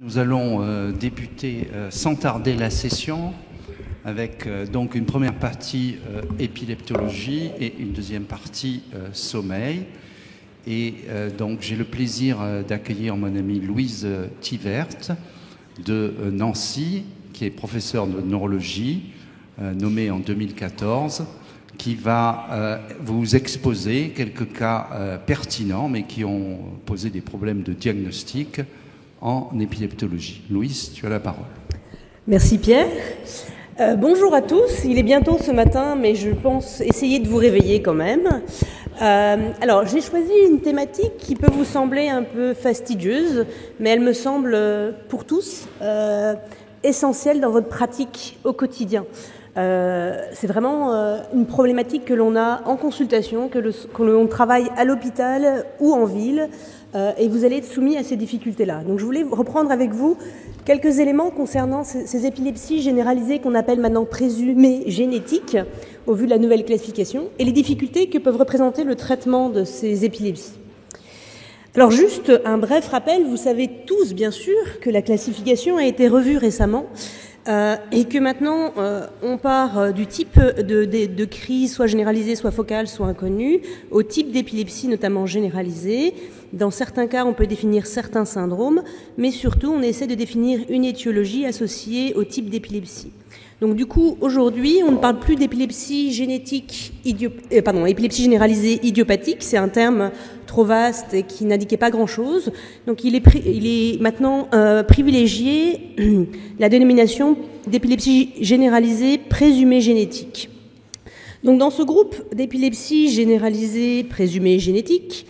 Nous allons débuter sans tarder la session avec donc une première partie épileptologie et une deuxième partie sommeil. Et donc j'ai le plaisir d'accueillir mon amie Louise Thivert de Nancy, qui est professeure de neurologie, nommée en 2014, qui va vous exposer quelques cas pertinents, mais qui ont posé des problèmes de diagnostic en épileptologie. Louise, tu as la parole. Merci Pierre. Bonjour à tous. Il est bientôt ce matin, mais je pense essayer de vous réveiller quand même. Alors, j'ai choisi une thématique qui peut vous sembler un peu fastidieuse, mais elle me semble pour tous essentielle dans votre pratique au quotidien. C'est vraiment une problématique que l'on a en consultation, que l'on travaille à l'hôpital ou en ville, et vous allez être soumis à ces difficultés-là. Donc je voulais reprendre avec vous quelques éléments concernant ces épilepsies généralisées qu'on appelle maintenant présumées génétiques, au vu de la nouvelle classification, et les difficultés que peuvent représenter le traitement de ces épilepsies. Alors juste un bref rappel, vous savez tous bien sûr que la classification a été revue récemment, et que maintenant on part du type de crise soit généralisée, soit focale, soit inconnue, au type d'épilepsie notamment généralisée. Dans certains cas, on peut définir certains syndromes, mais surtout on essaie de définir une étiologie associée au type d'épilepsie. Donc du coup, aujourd'hui, on ne parle plus d'épilepsie génétique, épilepsie généralisée idiopathique. C'est un terme trop vaste et qui n'indiquait pas grand-chose. Donc il est maintenant privilégié la dénomination d'épilepsie généralisée présumée génétique. Donc dans ce groupe d'épilepsie généralisée présumée génétique,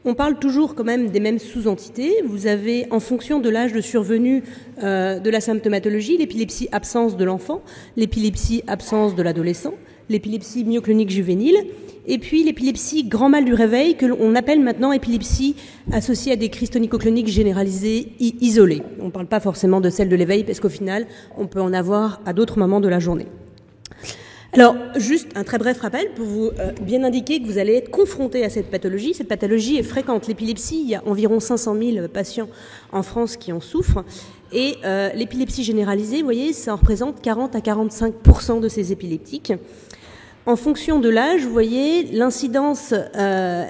on parle toujours quand même des mêmes sous-entités. Vous avez, en fonction de l'âge de survenue de la symptomatologie, l'épilepsie absence de l'enfant, l'épilepsie absence de l'adolescent, l'épilepsie myoclonique juvénile, et puis l'épilepsie grand mal du réveil, que l'on appelle maintenant épilepsie associée à des crises tonico-cloniques généralisées isolées. On ne parle pas forcément de celle de l'éveil, parce qu'au final, on peut en avoir à d'autres moments de la journée. Alors, juste un très bref rappel pour vous bien indiquer que vous allez être confronté à cette pathologie. Cette pathologie est fréquente. L'épilepsie, il y a environ 500 000 patients en France qui en souffrent. Et l'épilepsie généralisée, vous voyez, ça représente 40 à 45% de ces épileptiques. En fonction de l'âge, vous voyez, l'incidence,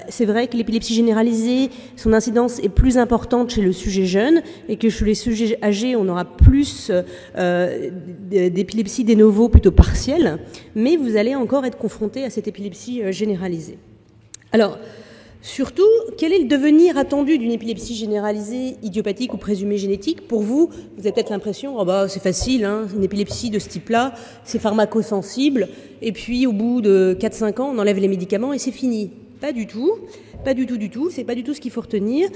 c'est vrai que l'épilepsie généralisée, son incidence est plus importante chez le sujet jeune et que chez les sujets âgés, on aura plus d'épilepsie de novo plutôt partielle, mais vous allez encore être confronté à cette épilepsie généralisée. Alors, surtout, quel est le devenir attendu d'une épilepsie généralisée idiopathique ou présumée génétique? Pour vous, vous avez peut-être l'impression, oh bah c'est facile, hein, une épilepsie de ce type-là, c'est pharmacosensible, et puis au bout de 4-5 ans, on enlève les médicaments et c'est fini. Pas du tout, c'est pas du tout ce qu'il faut retenir.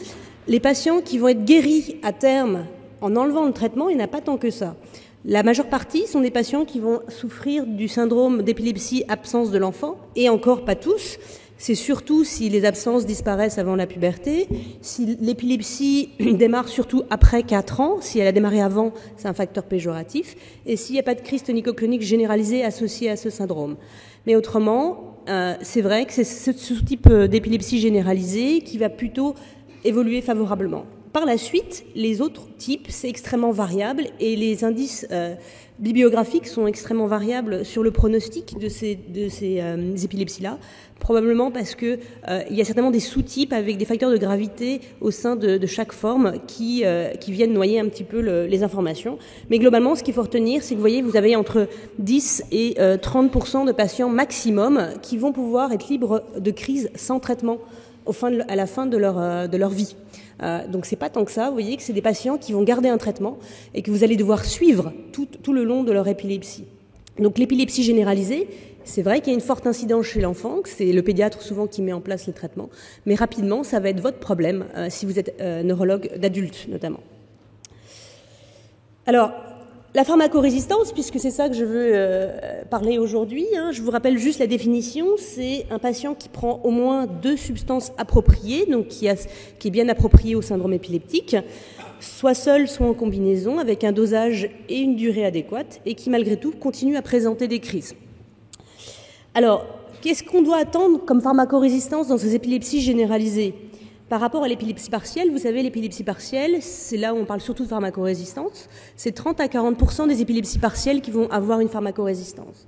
Les patients qui vont être guéris à terme en enlevant le traitement, il n'y en a pas tant que ça. La majeure partie sont des patients qui vont souffrir du syndrome d'épilepsie absence de l'enfant, et encore pas tous. C'est surtout si les absences disparaissent avant la puberté, si l'épilepsie démarre surtout après 4 ans, si elle a démarré avant, c'est un facteur péjoratif, et s'il n'y a pas de crise tonico-clonique généralisée associée à ce syndrome. Mais autrement, c'est vrai que c'est ce type d'épilepsie généralisée qui va plutôt évoluer favorablement. Par la suite, les autres types, c'est extrêmement variable et les indices bibliographiques sont extrêmement variables sur le pronostic de ces épilepsies-là, probablement parce que il y a certainement des sous-types avec des facteurs de gravité au sein de chaque forme qui viennent noyer un petit peu les informations. Mais globalement, ce qu'il faut retenir, c'est que vous voyez, vous avez entre 10 et 30% de patients maximum qui vont pouvoir être libres de crise sans traitement à la fin de leur vie. Donc c'est pas tant que ça, vous voyez que c'est des patients qui vont garder un traitement et que vous allez devoir suivre tout le long de leur épilepsie. Donc l'épilepsie généralisée, c'est vrai qu'il y a une forte incidence chez l'enfant, que c'est le pédiatre souvent qui met en place le traitement, mais rapidement ça va être votre problème si vous êtes neurologue d'adulte notamment. Alors, la pharmacorésistance, puisque c'est ça que je veux parler aujourd'hui, hein, je vous rappelle juste la définition, c'est un patient qui prend au moins 2 substances appropriées, donc qui est bien approprié au syndrome épileptique, soit seul, soit en combinaison, avec un dosage et une durée adéquate, et qui malgré tout continue à présenter des crises. Alors, qu'est-ce qu'on doit attendre comme pharmacorésistance dans ces épilepsies généralisées? Par rapport à l'épilepsie partielle, vous savez, l'épilepsie partielle, c'est là où on parle surtout de pharmacorésistance. C'est 30 à 40% des épilepsies partielles qui vont avoir une pharmacorésistance.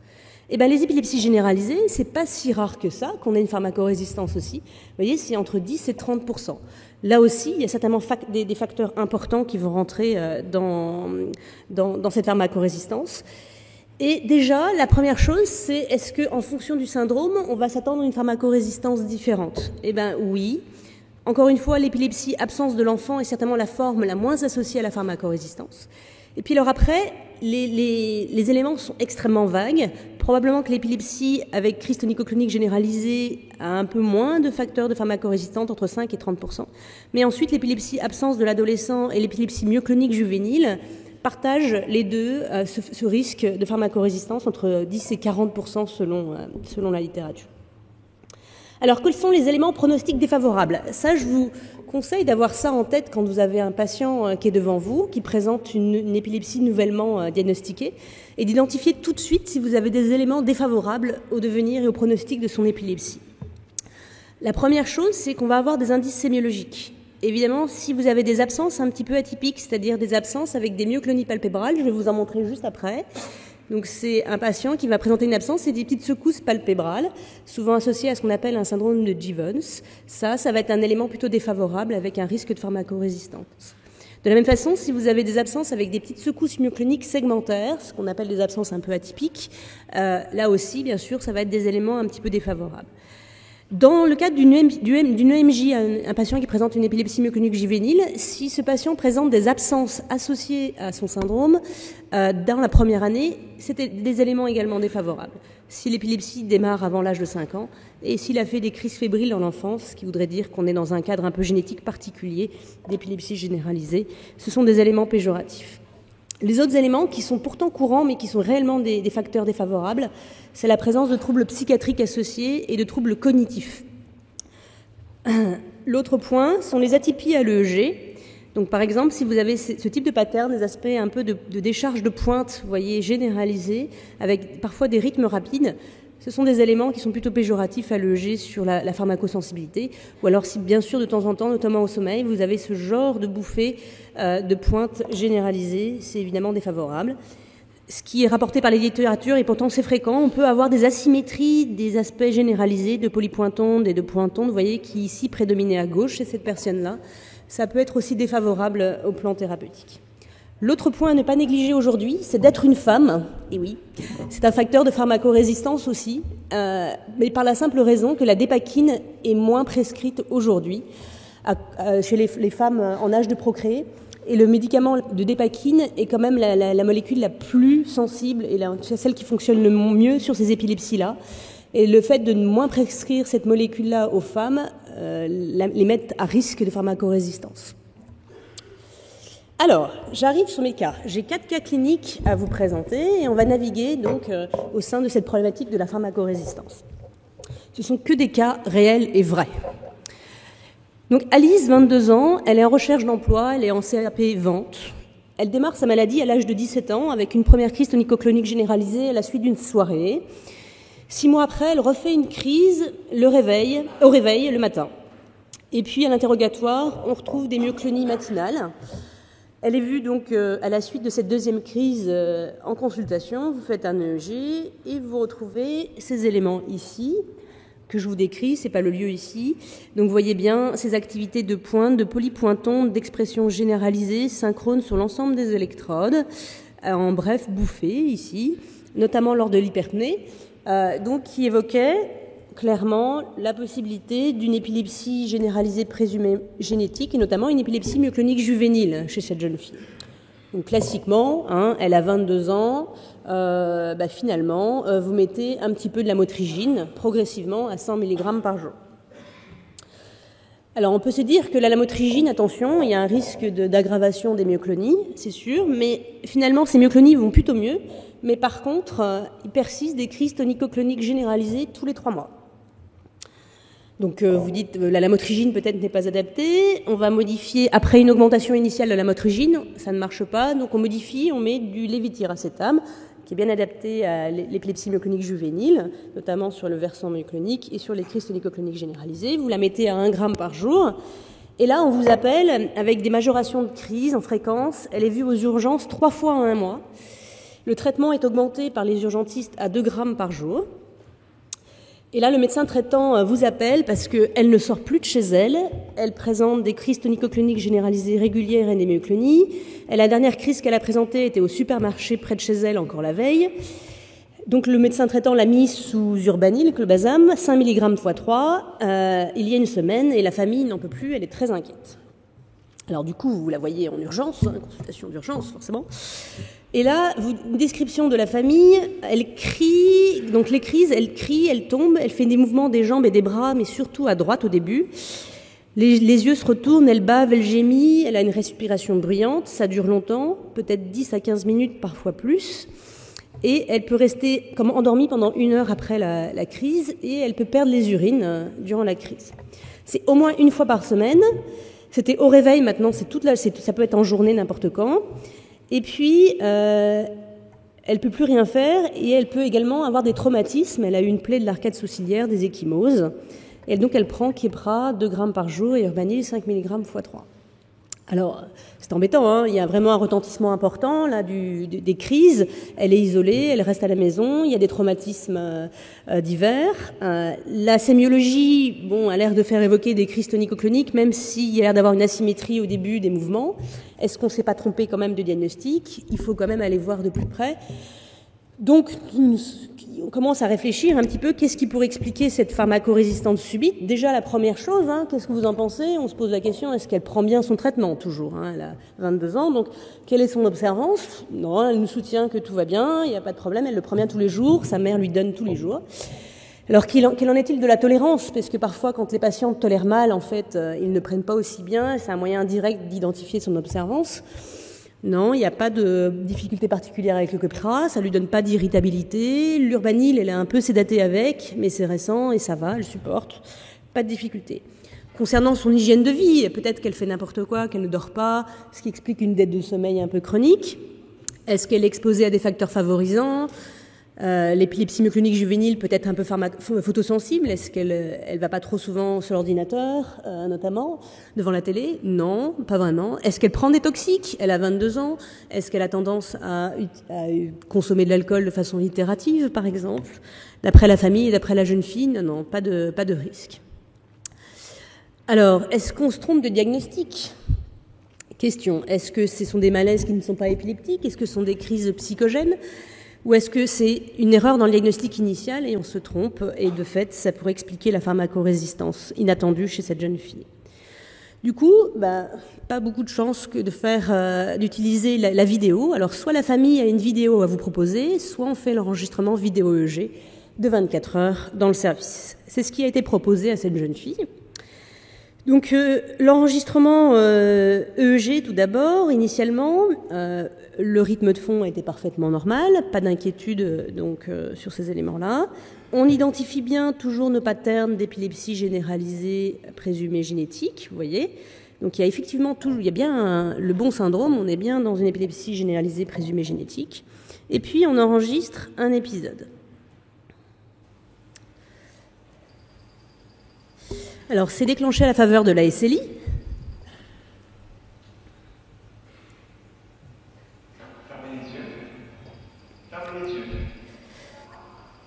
Eh bien, les épilepsies généralisées, c'est pas si rare que ça, qu'on ait une pharmacorésistance aussi. Vous voyez, c'est entre 10 et 30%. Là aussi, il y a certainement des facteurs importants qui vont rentrer dans cette pharmacorésistance. Et déjà, la première chose, c'est est-ce qu'en fonction du syndrome, on va s'attendre à une pharmacorésistance différente? Eh bien, oui. Encore une fois, l'épilepsie absence de l'enfant est certainement la forme la moins associée à la pharmacorésistance. Et puis alors après, les éléments sont extrêmement vagues. Probablement que l'épilepsie avec crise tonico-clonique généralisée a un peu moins de facteurs de pharmacorésistance, entre 5 et 30%. Mais ensuite, l'épilepsie absence de l'adolescent et l'épilepsie myoclonique juvénile partagent les deux ce risque de pharmacorésistance entre 10 et 40% selon la littérature. Alors, quels sont les éléments pronostiques défavorables? Ça, je vous conseille d'avoir ça en tête quand vous avez un patient qui est devant vous, qui présente une épilepsie nouvellement diagnostiquée, et d'identifier tout de suite si vous avez des éléments défavorables au devenir et au pronostic de son épilepsie. La première chose, c'est qu'on va avoir des indices sémiologiques. Évidemment, si vous avez des absences un petit peu atypiques, c'est-à-dire des absences avec des myoclonies palpébrales, je vais vous en montrer juste après. Donc c'est un patient qui va présenter une absence et des petites secousses palpébrales, souvent associées à ce qu'on appelle un syndrome de Givens. Ça va être un élément plutôt défavorable avec un risque de pharmacorésistance. De la même façon, si vous avez des absences avec des petites secousses myocloniques segmentaires, ce qu'on appelle des absences un peu atypiques, là aussi, bien sûr, ça va être des éléments un petit peu défavorables. Dans le cadre d'une EMJ, un patient qui présente une épilepsie myoclonique juvénile, si ce patient présente des absences associées à son syndrome dans la première année, c'était des éléments également défavorables. Si l'épilepsie démarre avant l'âge de 5 ans et s'il a fait des crises fébriles dans l'enfance, ce qui voudrait dire qu'on est dans un cadre un peu génétique particulier d'épilepsie généralisée, ce sont des éléments péjoratifs. Les autres éléments qui sont pourtant courants mais qui sont réellement des facteurs défavorables, c'est la présence de troubles psychiatriques associés et de troubles cognitifs. L'autre point sont les atypies à l'EEG. Donc par exemple, si vous avez ce type de pattern, des aspects un peu de décharge de pointe, vous voyez, généralisés, avec parfois des rythmes rapides, ce sont des éléments qui sont plutôt péjoratifs à l'EEG sur la pharmacosensibilité. Ou alors si bien sûr de temps en temps, notamment au sommeil, vous avez ce genre de bouffée de pointe généralisée, c'est évidemment défavorable. Ce qui est rapporté par les littératures, et pourtant c'est fréquent, on peut avoir des asymétries, des aspects généralisés de polypointonde et de pointonde, vous voyez, qui ici prédominaient à gauche chez cette personne-là. Ça peut être aussi défavorable au plan thérapeutique. L'autre point à ne pas négliger aujourd'hui, c'est d'être une femme. Et oui, c'est un facteur de pharmacorésistance aussi, mais par la simple raison que la dépakine est moins prescrite aujourd'hui chez les femmes en âge de procréer. Et le médicament de dépakine est quand même la molécule la plus sensible et celle qui fonctionne le mieux sur ces épilepsies-là. Et le fait de moins prescrire cette molécule-là aux femmes les met à risque de pharmacorésistance. Alors, j'arrive sur mes cas. J'ai 4 cas cliniques à vous présenter et on va naviguer donc au sein de cette problématique de la pharmacorésistance. Ce sont que des cas réels et vrais. Donc Alice, 22 ans, elle est en recherche d'emploi, elle est en CAP vente. Elle démarre sa maladie à l'âge de 17 ans avec une première crise tonico-clonique généralisée à la suite d'une soirée. 6 mois après, elle refait une crise au réveil le matin. Et puis à l'interrogatoire, on retrouve des myoclonies matinales. Elle est vue donc à la suite de cette deuxième crise en consultation. Vous faites un EEG et vous retrouvez ces éléments ici que je vous décris, c'est pas le lieu ici. Donc vous voyez bien ces activités de pointe, de polypointonde, d'expression généralisée, synchrone sur l'ensemble des électrodes, en bref, bouffées ici, notamment lors de l'hyperpnée, donc qui évoquait clairement la possibilité d'une épilepsie généralisée présumée génétique, et notamment une épilepsie myoclonique juvénile chez cette jeune fille. Donc classiquement, elle a 22 ans, finalement, vous mettez un petit peu de lamotrigine progressivement à 100 mg par jour. Alors on peut se dire que la lamotrigine, attention, il y a un risque d'aggravation des myoclonies, c'est sûr, mais finalement ces myoclonies vont plutôt mieux, mais par contre, il persiste des crises tonico-cloniques généralisées tous les 3 mois. Donc vous dites la lamotrigine peut-être n'est pas adaptée, on va modifier après une augmentation initiale de la lamotrigine, ça ne marche pas, donc on modifie, on met du lévétiracétam qui est bien adapté à l'épilepsie myoclonique juvénile, notamment sur le versant myoclonique et sur les crises tonico-cloniques généralisées. Vous la mettez à 1 g par jour Et là, on vous appelle avec des majorations de crise en fréquence. Elle est vue aux urgences 3 fois en 1 mois. Le traitement est augmenté par les urgentistes à 2 grammes par jour. Et là, le médecin traitant vous appelle parce qu'elle ne sort plus de chez elle. Elle présente des crises tonico-cloniques généralisées régulières et des myoclonies. Et la dernière crise qu'elle a présentée était au supermarché près de chez elle, encore la veille. Donc le médecin traitant l'a mise sous urbanil, clobazam, 5 mg x 3, il y a une semaine, et la famille n'en peut plus, elle est très inquiète. Alors du coup, vous la voyez en urgence, consultation d'urgence forcément. Et là, une description de la famille, elle crie, donc les crises, elle crie, elle tombe, elle fait des mouvements des jambes et des bras, mais surtout à droite au début. Les yeux se retournent, elle bave, elle gémit, elle a une respiration bruyante, ça dure longtemps, peut-être 10 à 15 minutes, parfois plus. Et elle peut rester comme endormie pendant 1 heure après la crise, et elle peut perdre les urines durant la crise. C'est au moins 1 fois par semaine. C'était au réveil, maintenant ça peut être en journée n'importe quand. Et puis, elle peut plus rien faire, et elle peut également avoir des traumatismes. Elle a eu une plaie de l'arcade sourcilière, des ecchymoses. Et donc elle prend Keppra 2 grammes par jour et Urbanil 5 mg x 3. Alors, c'est embêtant, hein, il y a vraiment un retentissement important là des crises. Elle est isolée, elle reste à la maison, il y a des traumatismes divers. La sémiologie, a l'air de faire évoquer des crises tonico-cloniques, même s'il y a l'air d'avoir une asymétrie au début des mouvements. Est-ce qu'on ne s'est pas trompé quand même de diagnostic? Il faut quand même aller voir de plus près. Donc, on commence à réfléchir un petit peu, qu'est-ce qui pourrait expliquer cette pharmacorésistance subite? Déjà, la première chose, qu'est-ce que vous en pensez? On se pose la question, est-ce qu'elle prend bien son traitement? Toujours, elle a 22 ans, donc quelle est son observance? Non, elle nous soutient que tout va bien, il n'y a pas de problème, elle le prend bien tous les jours, sa mère lui donne tous les jours. Alors, qu'en est-il de la tolérance? Parce que parfois, quand les patients tolèrent mal, en fait, ils ne prennent pas aussi bien, c'est un moyen indirect d'identifier son observance. Non, il n'y a pas de difficulté particulière avec le Keppra, ça lui donne pas d'irritabilité. L'Urbanil, elle est un peu sédatée avec, mais c'est récent et ça va, elle supporte. Pas de difficulté. Concernant son hygiène de vie, peut-être qu'elle fait n'importe quoi, qu'elle ne dort pas, ce qui explique une dette de sommeil un peu chronique. Est-ce qu'elle est exposée à des facteurs favorisants? L'épilepsie myoclonique juvénile peut être un peu photosensible. Est-ce qu'elle va pas trop souvent sur l'ordinateur, notamment, devant la télé? Non, pas vraiment. Est-ce qu'elle prend des toxiques? Elle a 22 ans. Est-ce qu'elle a tendance à consommer de l'alcool de façon itérative, par exemple? D'après la famille et d'après la jeune fille, non, pas de risque. Alors, est-ce qu'on se trompe de diagnostic? Question, est-ce que ce sont des malaises qui ne sont pas épileptiques? Est-ce que ce sont des crises psychogènes? Ou est-ce que c'est une erreur dans le diagnostic initial et on se trompe et de fait, ça pourrait expliquer la pharmacorésistance inattendue chez cette jeune fille. Du coup, pas beaucoup de chance que d'utiliser la vidéo. Alors, soit la famille a une vidéo à vous proposer, soit on fait l'enregistrement vidéo EEG de 24 heures dans le service. C'est ce qui a été proposé à cette jeune fille. Donc l'enregistrement EEG tout d'abord, initialement, le rythme de fond était parfaitement normal, pas d'inquiétude sur ces éléments-là. On identifie bien toujours nos patterns d'épilepsie généralisée présumée génétique, vous voyez. Donc il y a effectivement il y a bien le bon syndrome, on est bien dans une épilepsie généralisée présumée génétique. Et puis on enregistre un épisode. Alors, c'est déclenché à la faveur de la SLI.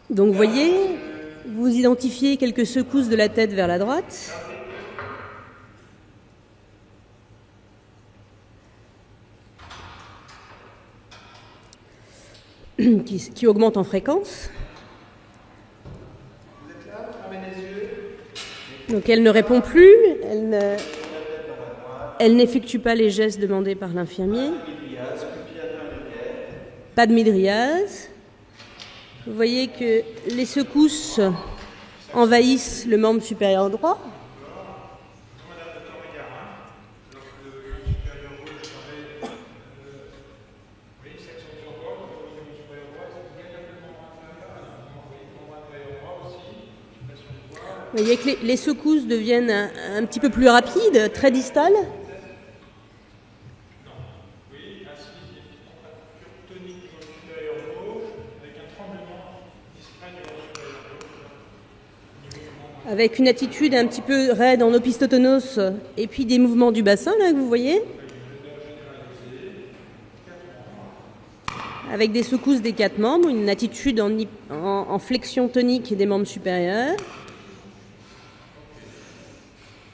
Donc, vous voyez, vous identifiez quelques secousses de la tête vers la droite. Qui augmente en fréquence. Donc elle ne répond plus, elle n'effectue pas les gestes demandés par l'infirmier. Pas de mydriase. Vous voyez que les secousses envahissent le membre supérieur droit. Vous voyez que les secousses deviennent un petit peu plus rapides, très distales. avec une attitude un petit peu raide en opistotonos et puis des mouvements du bassin là que vous voyez, avec des secousses des 4 membres, une attitude en flexion tonique des membres supérieurs,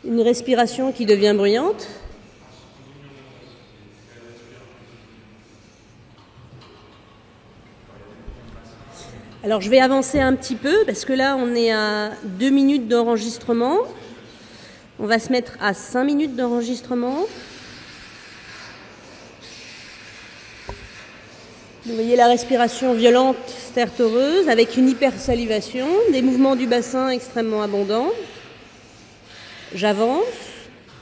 une respiration qui devient bruyante. Alors je vais avancer un petit peu parce que là on est à 2 minutes d'enregistrement. On va se mettre à 5 minutes d'enregistrement. Vous voyez la respiration violente, stertoreuse, avec une hypersalivation, des mouvements du bassin extrêmement abondants. J'avance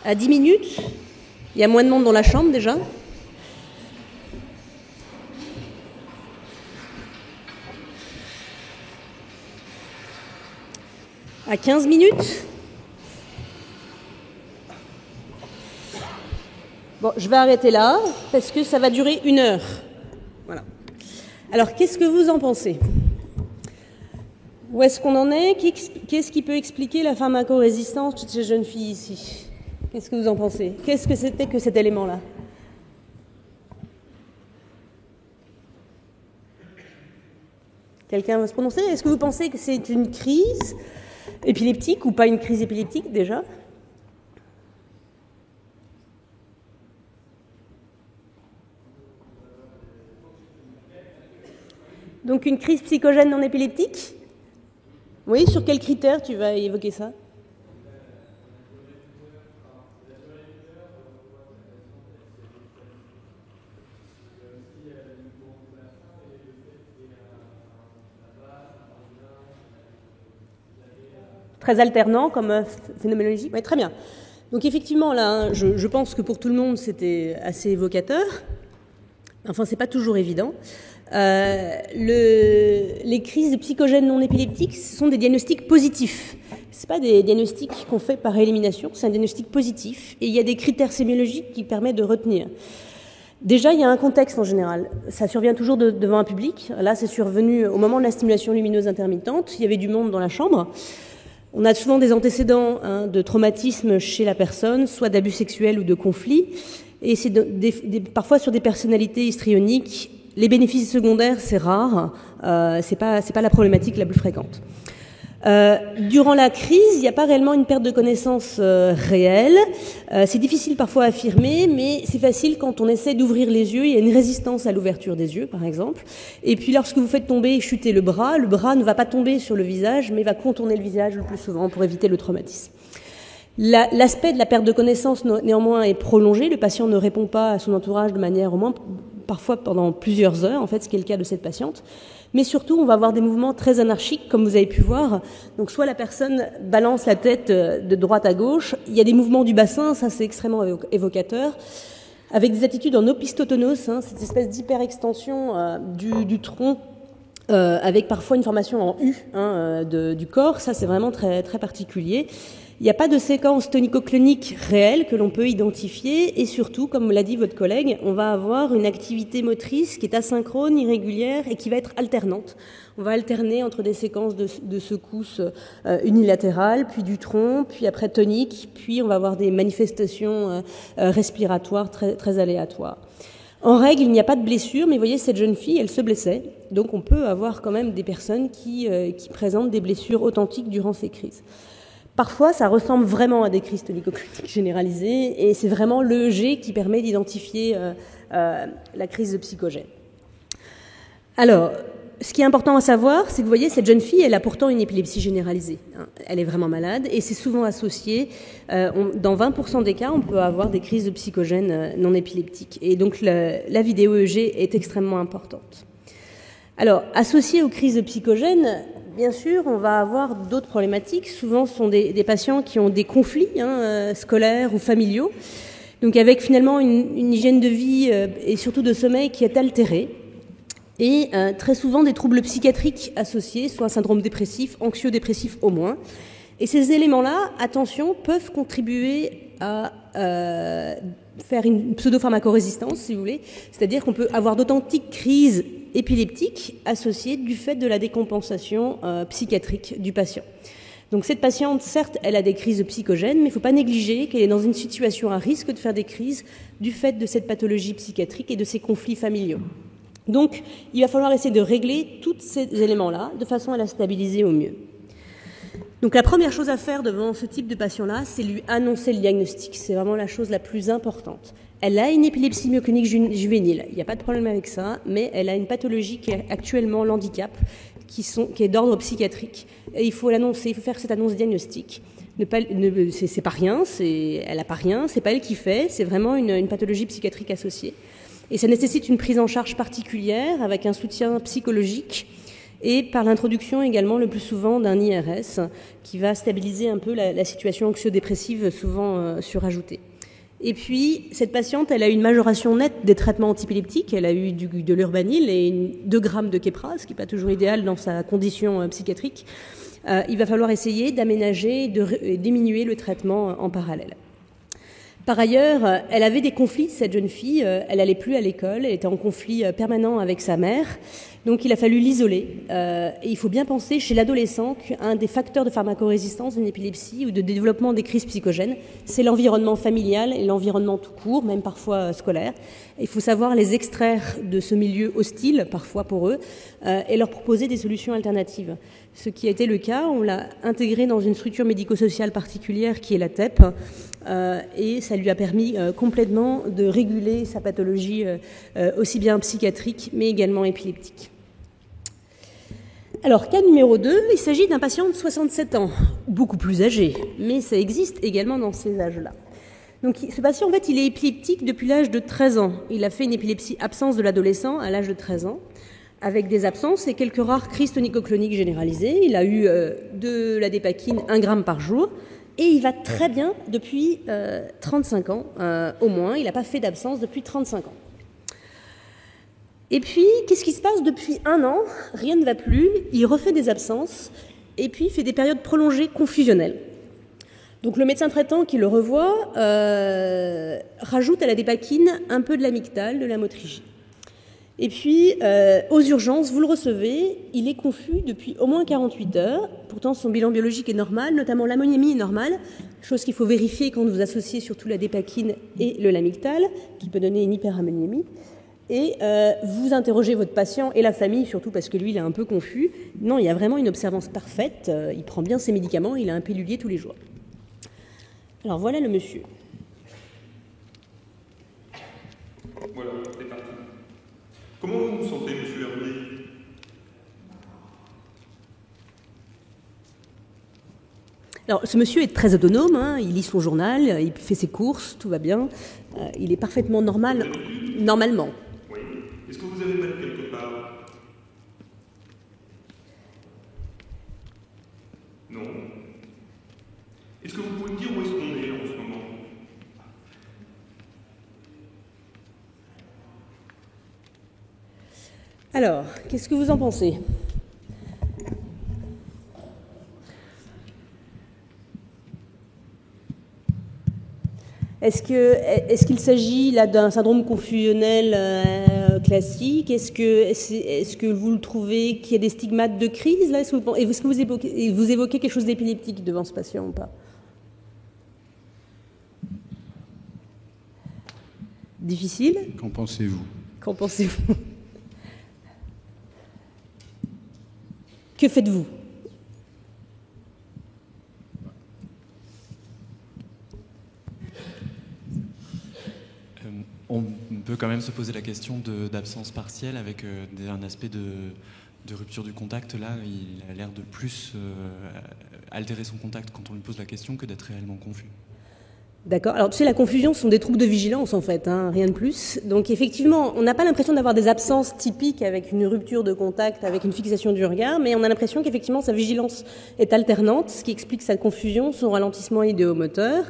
à 10 minutes. Il y a moins de monde dans la chambre déjà. À 15 minutes. Bon, je vais arrêter là parce que ça va durer 1 heure. Voilà. Alors, qu'est-ce que vous en pensez? Où est-ce qu'on en est? Qu'est-ce qui peut expliquer la pharmacorésistance de ces jeunes filles ici? Qu'est-ce que vous en pensez? Qu'est-ce que c'était que cet élément-là? Quelqu'un va se prononcer? Est-ce que vous pensez que c'est une crise épileptique ou pas une crise épileptique déjà? Donc une crise psychogène non épileptique? Oui, sur quels critères tu vas évoquer ça? Très alternant comme phénoménologie. Oui, très bien. Donc effectivement, là, je pense que pour tout le monde, c'était assez évocateur. Enfin, c'est pas toujours évident. Les crises psychogènes non épileptiques, ce sont des diagnostics positifs. Ce pas des diagnostics qu'on fait par élimination, c'est un diagnostic positif. Et il y a des critères sémiologiques qui permettent de retenir. Déjà, il y a un contexte en général. Ça survient toujours devant un public. Là, c'est survenu au moment de la stimulation lumineuse intermittente. Il y avait du monde dans la chambre. On a souvent des antécédents de traumatisme chez la personne, soit d'abus sexuels ou de conflits. Et c'est parfois sur des personnalités histrioniques. Les bénéfices secondaires, c'est rare. C'est pas la problématique la plus fréquente. Durant la crise, il n'y a pas réellement une perte de connaissance réelle. C'est difficile parfois à affirmer, mais c'est facile quand on essaie d'ouvrir les yeux. Il y a une résistance à l'ouverture des yeux, par exemple. Et puis lorsque vous faites tomber et chuter le bras ne va pas tomber sur le visage, mais va contourner le visage le plus souvent pour éviter le traumatisme. L'aspect de la perte de connaissance, néanmoins, est prolongé. Le patient ne répond pas à son entourage de manière, au moins, parfois pendant plusieurs heures, en fait, ce qui est le cas de cette patiente. Mais surtout, on va avoir des mouvements très anarchiques, comme vous avez pu voir. Donc, soit la personne balance la tête de droite à gauche. Il y a des mouvements du bassin, ça c'est extrêmement évocateur, avec des attitudes en opistotonos, cette espèce d'hyperextension du tronc, avec parfois une formation en U du corps. Ça, c'est vraiment très, très particulier. Il n'y a pas de séquence tonico-clonique réelle que l'on peut identifier et surtout, comme l'a dit votre collègue, on va avoir une activité motrice qui est asynchrone, irrégulière et qui va être alternante. On va alterner entre des séquences de secousses unilatérales, puis du tronc, puis après tonique, puis on va avoir des manifestations respiratoires très, très aléatoires. En règle, il n'y a pas de blessure, mais vous voyez, cette jeune fille, elle se blessait. Donc on peut avoir quand même des personnes qui présentent des blessures authentiques durant ces crises. Parfois, ça ressemble vraiment à des crises tonico-cloniques généralisées et c'est vraiment l'EEG qui permet d'identifier la crise psychogène. Alors, ce qui est important à savoir, c'est que vous voyez, cette jeune fille, elle a pourtant une épilepsie généralisée. Elle est vraiment malade et c'est souvent associé. Dans 20% des cas, on peut avoir des crises psychogènes non épileptiques. Et donc, la vidéo EEG est extrêmement importante. Alors, associée aux crises psychogènes, bien sûr, on va avoir d'autres problématiques. Souvent, ce sont des patients qui ont des conflits scolaires ou familiaux, donc avec finalement une hygiène de vie et surtout de sommeil qui est altérée, et très souvent des troubles psychiatriques associés, soit un syndrome dépressif, anxieux-dépressif au moins. Et ces éléments-là, attention, peuvent contribuer à faire une pseudo-pharmacorésistance, si vous voulez, c'est-à-dire qu'on peut avoir d'authentiques crises épileptiques associées du fait de la décompensation psychiatrique du patient. Donc cette patiente, certes, elle a des crises psychogènes, mais il ne faut pas négliger qu'elle est dans une situation à risque de faire des crises du fait de cette pathologie psychiatrique et de ces conflits familiaux. Donc il va falloir essayer de régler tous ces éléments-là de façon à la stabiliser au mieux. Donc la première chose à faire devant ce type de patient-là, c'est lui annoncer le diagnostic. C'est vraiment la chose la plus importante. Elle a une épilepsie myoclonique juvénile, il n'y a pas de problème avec ça, mais elle a une pathologie qui est actuellement l'handicap, qui est d'ordre psychiatrique. Et il faut l'annoncer, il faut faire cette annonce diagnostique. C'est pas rien, elle n'a pas rien, c'est pas elle qui fait, c'est vraiment une pathologie psychiatrique associée. Et ça nécessite une prise en charge particulière avec un soutien psychologique et par l'introduction également le plus souvent d'un IRS qui va stabiliser un peu la situation anxio-dépressive souvent surajoutée. Et puis, cette patiente, elle a eu une majoration nette des traitements antiépileptiques. Elle a eu de l'urbanil et 2 grammes de Keppra, ce qui n'est pas toujours idéal dans sa condition psychiatrique. Il va falloir essayer d'aménager et diminuer le traitement en parallèle. Par ailleurs, elle avait des conflits, cette jeune fille. Elle n'allait plus à l'école, elle était en conflit permanent avec sa mère. Donc il a fallu l'isoler. Et il faut bien penser chez l'adolescent qu'un des facteurs de pharmacorésistance d'une épilepsie ou de développement des crises psychogènes, c'est l'environnement familial et l'environnement tout court, même parfois scolaire. Et il faut savoir les extraire de ce milieu hostile, parfois pour eux, et leur proposer des solutions alternatives. Ce qui a été le cas, on l'a intégré dans une structure médico-sociale particulière qui est la TEP, et ça lui a permis complètement de réguler sa pathologie aussi bien psychiatrique mais également épileptique. Alors, cas numéro 2, il s'agit d'un patient de 67 ans, beaucoup plus âgé, mais ça existe également dans ces âges-là. Donc, ce patient, en fait, il est épileptique depuis l'âge de 13 ans. Il a fait une épilepsie absence de l'adolescent à l'âge de 13 ans, avec des absences et quelques rares crises tonico-cloniques généralisées. Il a eu de la dépakine 1 gramme par jour, et il va très bien depuis 35 ans, au moins. Il n'a pas fait d'absence depuis 35 ans. Et puis, qu'est-ce qui se passe depuis 1 an? Rien ne va plus, il refait des absences, et puis il fait des périodes prolongées confusionnelles. Donc le médecin traitant qui le revoit rajoute à la dépakine un peu de l'amygdale, de la motrigie. Et puis, aux urgences, vous le recevez, il est confus depuis au moins 48 heures. Pourtant, son bilan biologique est normal, notamment l'ammoniémie est normale, chose qu'il faut vérifier quand vous associez surtout la dépakine et le lamictal, qui peut donner une hyperammoniémie. Et vous interrogez votre patient et la famille, surtout parce que lui, il est un peu confus. Non, il y a vraiment une observance parfaite. Il prend bien ses médicaments, il a un pilulier tous les jours. Alors voilà le monsieur. Voilà, c'est parti. Comment vous vous sentez, monsieur Hervé? Alors, ce monsieur est très autonome, hein, il lit son journal, il fait ses courses, tout va bien. Il est parfaitement normal, normalement. Oui. Est-ce que vous avez mal quelque part? Non. Est-ce que vous pouvez me dire où est-ce qu'on est en ce moment? Alors, qu'est-ce que vous en pensez? Est-ce qu'il s'agit là d'un syndrome confusionnel classique? Est-ce que vous le trouvez qu'il y a des stigmates de crise là? Est-ce que vous évoquez quelque chose d'épileptique devant ce patient ou pas? Difficile? Qu'en pensez-vous? Qu'en pensez-vous? Que faites-vous? On peut quand même se poser la question d'absence partielle avec un aspect de rupture du contact. Là, il a l'air de plus altérer son contact quand on lui pose la question que d'être réellement confus. D'accord. Alors, tu sais, la confusion, ce sont des troubles de vigilance, en fait, hein, rien de plus. Donc, effectivement, on n'a pas l'impression d'avoir des absences typiques avec une rupture de contact, avec une fixation du regard, mais on a l'impression qu'effectivement, sa vigilance est alternante, ce qui explique sa confusion, son ralentissement idéomoteur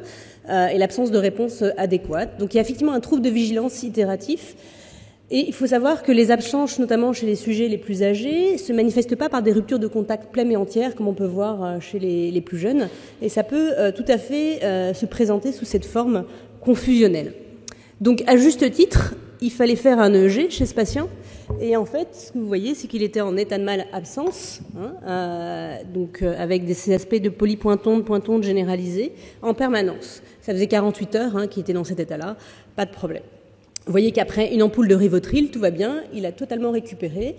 et l'absence de réponse adéquate. Donc, il y a effectivement un trouble de vigilance itératif. Et il faut savoir que les absences, notamment chez les sujets les plus âgés, se manifestent pas par des ruptures de contact pleines et entières, comme on peut voir chez les plus jeunes. Et ça peut tout à fait se présenter sous cette forme confusionnelle. Donc, à juste titre, il fallait faire un EEG chez ce patient. Et en fait, ce que vous voyez, c'est qu'il était en état de mal-absence, avec ces aspects de polypointonde généralisés en permanence. Ça faisait 48 heures qu'il était dans cet état-là, pas de problème. Vous voyez qu'après une ampoule de Rivotril, tout va bien, il a totalement récupéré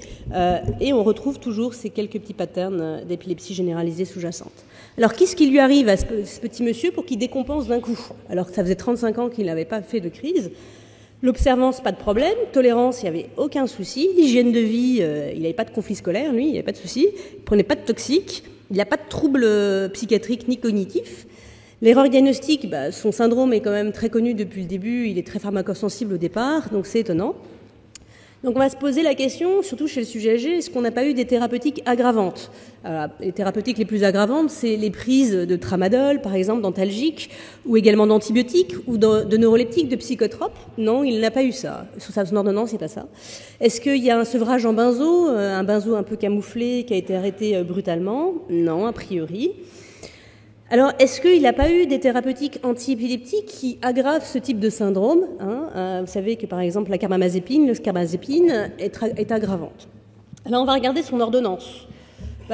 et on retrouve toujours ces quelques petits patterns d'épilepsie généralisée sous-jacente. Alors, qu'est-ce qui lui arrive à ce petit monsieur pour qu'il décompense d'un coup? Alors que ça faisait 35 ans qu'il n'avait pas fait de crise. L'observance, pas de problème. Tolérance, il n'y avait aucun souci. L'hygiène de vie, il n'avait pas de conflit scolaire, lui, il n'y avait pas de souci. Il ne prenait pas de toxiques. Il n'y a pas de troubles psychiatriques ni cognitifs. L'erreur diagnostique, son syndrome est quand même très connu depuis le début, il est très pharmacosensible au départ, donc c'est étonnant. Donc on va se poser la question, surtout chez le sujet âgé, est-ce qu'on n'a pas eu des thérapeutiques aggravantes? Alors, les thérapeutiques les plus aggravantes, c'est les prises de tramadol, par exemple, d'antalgiques, ou également d'antibiotiques, ou de neuroleptiques, de psychotropes. Non, il n'a pas eu ça. Sur son ordonnance, il n'y a pas ça. Est-ce qu'il y a un sevrage en benzo, un benzo un peu camouflé qui a été arrêté brutalement? Non, a priori. Alors, est-ce qu'il n'a pas eu des thérapeutiques antiépileptiques qui aggravent ce type de syndrome? Vous savez que, par exemple, la carbamazépine, le scarbamazépine est aggravante. Alors, on va regarder son ordonnance.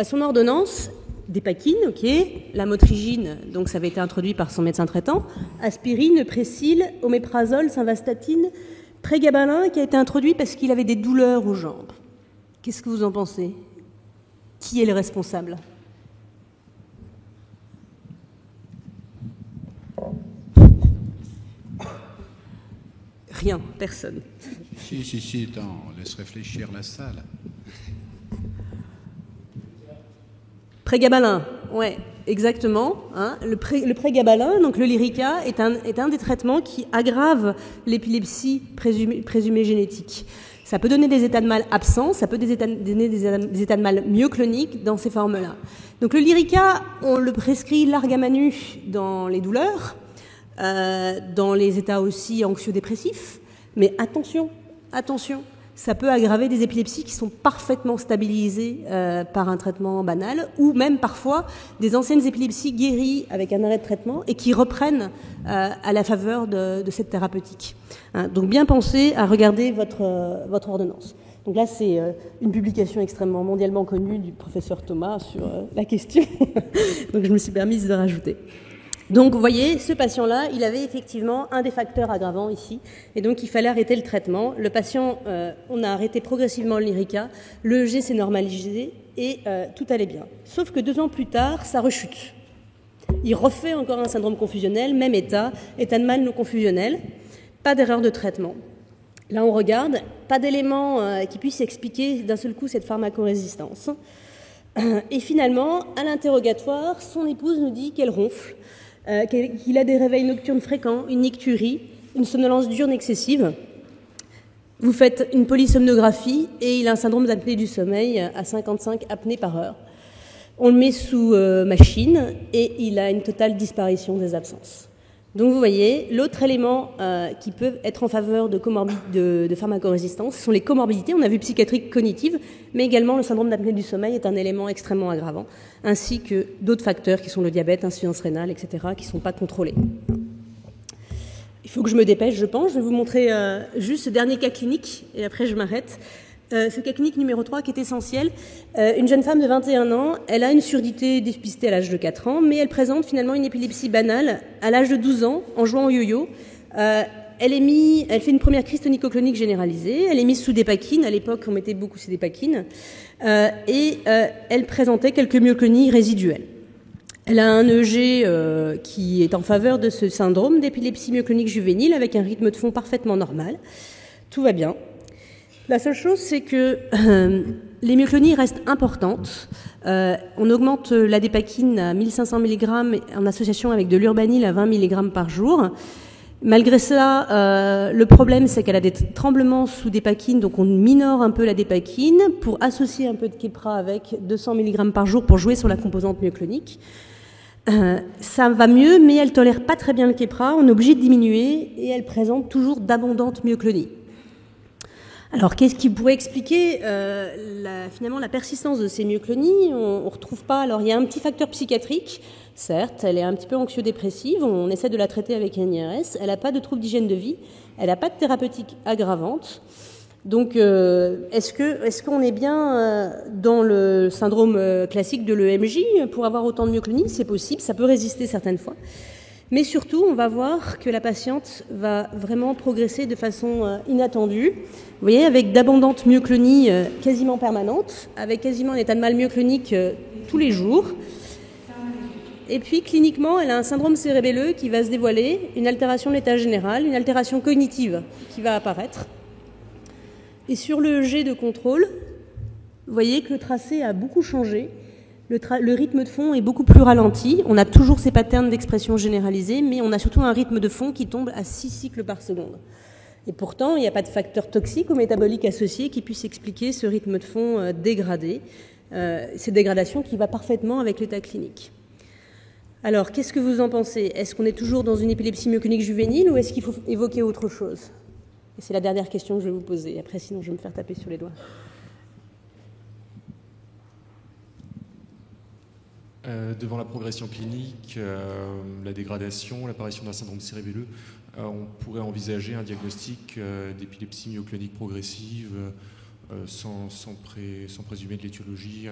Son ordonnance, dépakine, ok, lamotrigine, donc ça avait été introduit par son médecin traitant, aspirine, Présil, oméprazole, simvastatine, prégabalin, qui a été introduit parce qu'il avait des douleurs aux jambes. Qu'est-ce que vous en pensez? Qui est le responsable? Rien, personne. Si, attends, laisse réfléchir la salle. Prégabalin, ouais, exactement. Le prégabalin, donc le Lyrica, est un des traitements qui aggrave l'épilepsie présumée génétique. Ça peut donner des états de mal absents, ça peut donner des états de mal myocloniques dans ces formes-là. Donc le Lyrica, on le prescrit larga manu dans les douleurs, dans les états aussi anxio-dépressifs, mais attention, ça peut aggraver des épilepsies qui sont parfaitement stabilisées par un traitement banal, ou même parfois des anciennes épilepsies guéries avec un arrêt de traitement et qui reprennent à la faveur de cette thérapeutique. Donc bien penser à regarder votre ordonnance. Donc là, c'est une publication extrêmement mondialement connue du professeur Thomas sur la question, donc je me suis permise de rajouter. Donc, vous voyez, ce patient-là, il avait effectivement un des facteurs aggravants ici, et donc il fallait arrêter le traitement. Le patient, on a arrêté progressivement le Lyrica, le EEG s'est normalisé, et tout allait bien. Sauf que 2 ans plus tard, ça rechute. Il refait encore un syndrome confusionnel, même état de mal non confusionnel, pas d'erreur de traitement. Là, on regarde, pas d'éléments qui puissent expliquer d'un seul coup cette pharmacorésistance. Et finalement, à l'interrogatoire, son épouse nous dit qu'elle ronfle, qu'il a des réveils nocturnes fréquents, une nicturie, une somnolence diurne excessive. Vous faites une polysomnographie et il a un syndrome d'apnée du sommeil à 55 apnées par heure. On le met sous machine et il a une totale disparition des absences. Donc vous voyez, l'autre élément qui peut être en faveur de pharmacorésistance, ce sont les comorbidités. On a vu psychiatrique cognitive, mais également le syndrome d'apnée du sommeil est un élément extrêmement aggravant, ainsi que d'autres facteurs qui sont le diabète, insuffisance rénale, etc., qui ne sont pas contrôlés. Il faut que je me dépêche, je pense. Je vais vous montrer juste ce dernier cas clinique, et après je m'arrête. Ce cas clinique numéro 3 qui est essentiel. Une jeune femme de 21 ans, elle a une surdité dépistée à l'âge de 4 ans, mais elle présente finalement une épilepsie banale à l'âge de 12 ans en jouant au yo-yo. Elle fait une première crise tonico-clonique généralisée, elle est mise sous dépakine, à l'époque on mettait beaucoup sous dépakine, et elle présentait quelques myoclonies résiduelles. Elle a un EEG qui est en faveur de ce syndrome d'épilepsie myoclonique juvénile avec un rythme de fond parfaitement normal. Tout va bien. La seule chose, c'est que les myoclonies restent importantes. On augmente la dépakine à 1500 mg en association avec de l'urbanil à 20 mg par jour. Malgré ça, le problème, c'est qu'elle a des tremblements sous dépakine, donc on minore un peu la dépakine pour associer un peu de Keppra avec 200 mg par jour pour jouer sur la composante myoclonique. Ça va mieux, mais elle tolère pas très bien le Keppra. On est obligé de diminuer et elle présente toujours d'abondantes myoclonies. Alors, qu'est-ce qui pourrait expliquer finalement la persistance de ces myoclonies? On retrouve pas. Alors, il y a un petit facteur psychiatrique, Certes, elle est un petit peu anxio-dépressive, on essaie de la traiter avec un IRS, elle n'a pas de troubles d'hygiène de vie, elle n'a pas de thérapeutique aggravante. Donc, est-ce qu'on est bien dans le syndrome classique de l'EMJ pour avoir autant de myoclonie? C'est possible, ça peut résister certaines fois. Mais surtout, on va voir que la patiente va vraiment progresser de façon inattendue. Vous voyez, avec d'abondantes myoclonies quasiment permanentes, avec quasiment un état de mal myoclonique tous les jours. Et puis, cliniquement, elle a un syndrome cérébelleux qui va se dévoiler, une altération de l'état général, une altération cognitive qui va apparaître. Et sur le EEG de contrôle, vous voyez que le tracé a beaucoup changé. Le rythme de fond est beaucoup plus ralenti. On a toujours ces patterns d'expression généralisés, mais on a surtout un rythme de fond qui tombe à 6 cycles par seconde. Et pourtant, il n'y a pas de facteur toxique ou métabolique associé qui puisse expliquer ce rythme de fond dégradé, cette dégradation qui va parfaitement avec l'état clinique. Alors, qu'est-ce que vous en pensez? Est-ce qu'on est toujours dans une épilepsie myoclonique juvénile ou est-ce qu'il faut évoquer autre chose? Et c'est la dernière question que je vais vous poser. Après, sinon, je vais me faire taper sur les doigts. Devant la progression clinique, la dégradation, l'apparition d'un syndrome cérébelleux, on pourrait envisager un diagnostic d'épilepsie myoclonique progressive sans présumer de l'étiologie,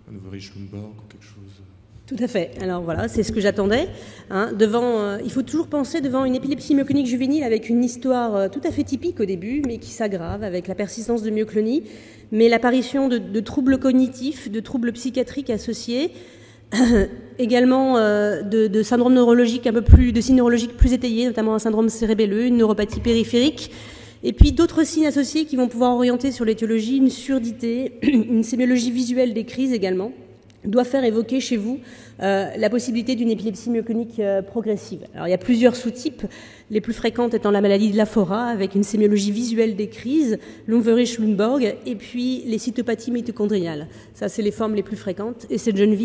un Overy-Schlumberg ou quelque chose. Tout à fait. Alors voilà, c'est ce que j'attendais. Il faut toujours penser devant une épilepsie myoclonique juvénile avec une histoire tout à fait typique au début, mais qui s'aggrave avec la persistance de myoclonie, mais l'apparition de troubles cognitifs, de troubles psychiatriques associés, également de syndromes neurologiques de signes neurologiques plus étayés, notamment un syndrome cérébelleux, une neuropathie périphérique, et puis d'autres signes associés qui vont pouvoir orienter sur l'étiologie, une surdité, une sémiologie visuelle des crises également, doit faire évoquer chez vous la possibilité d'une épilepsie myoclonique progressive. Alors il y a plusieurs sous-types, les plus fréquentes étant la maladie de Lafora avec une sémiologie visuelle des crises, l'Unvery-Schlumberg et puis les cytopathies mitochondriales. Ça, c'est les formes les plus fréquentes. Et cette jeune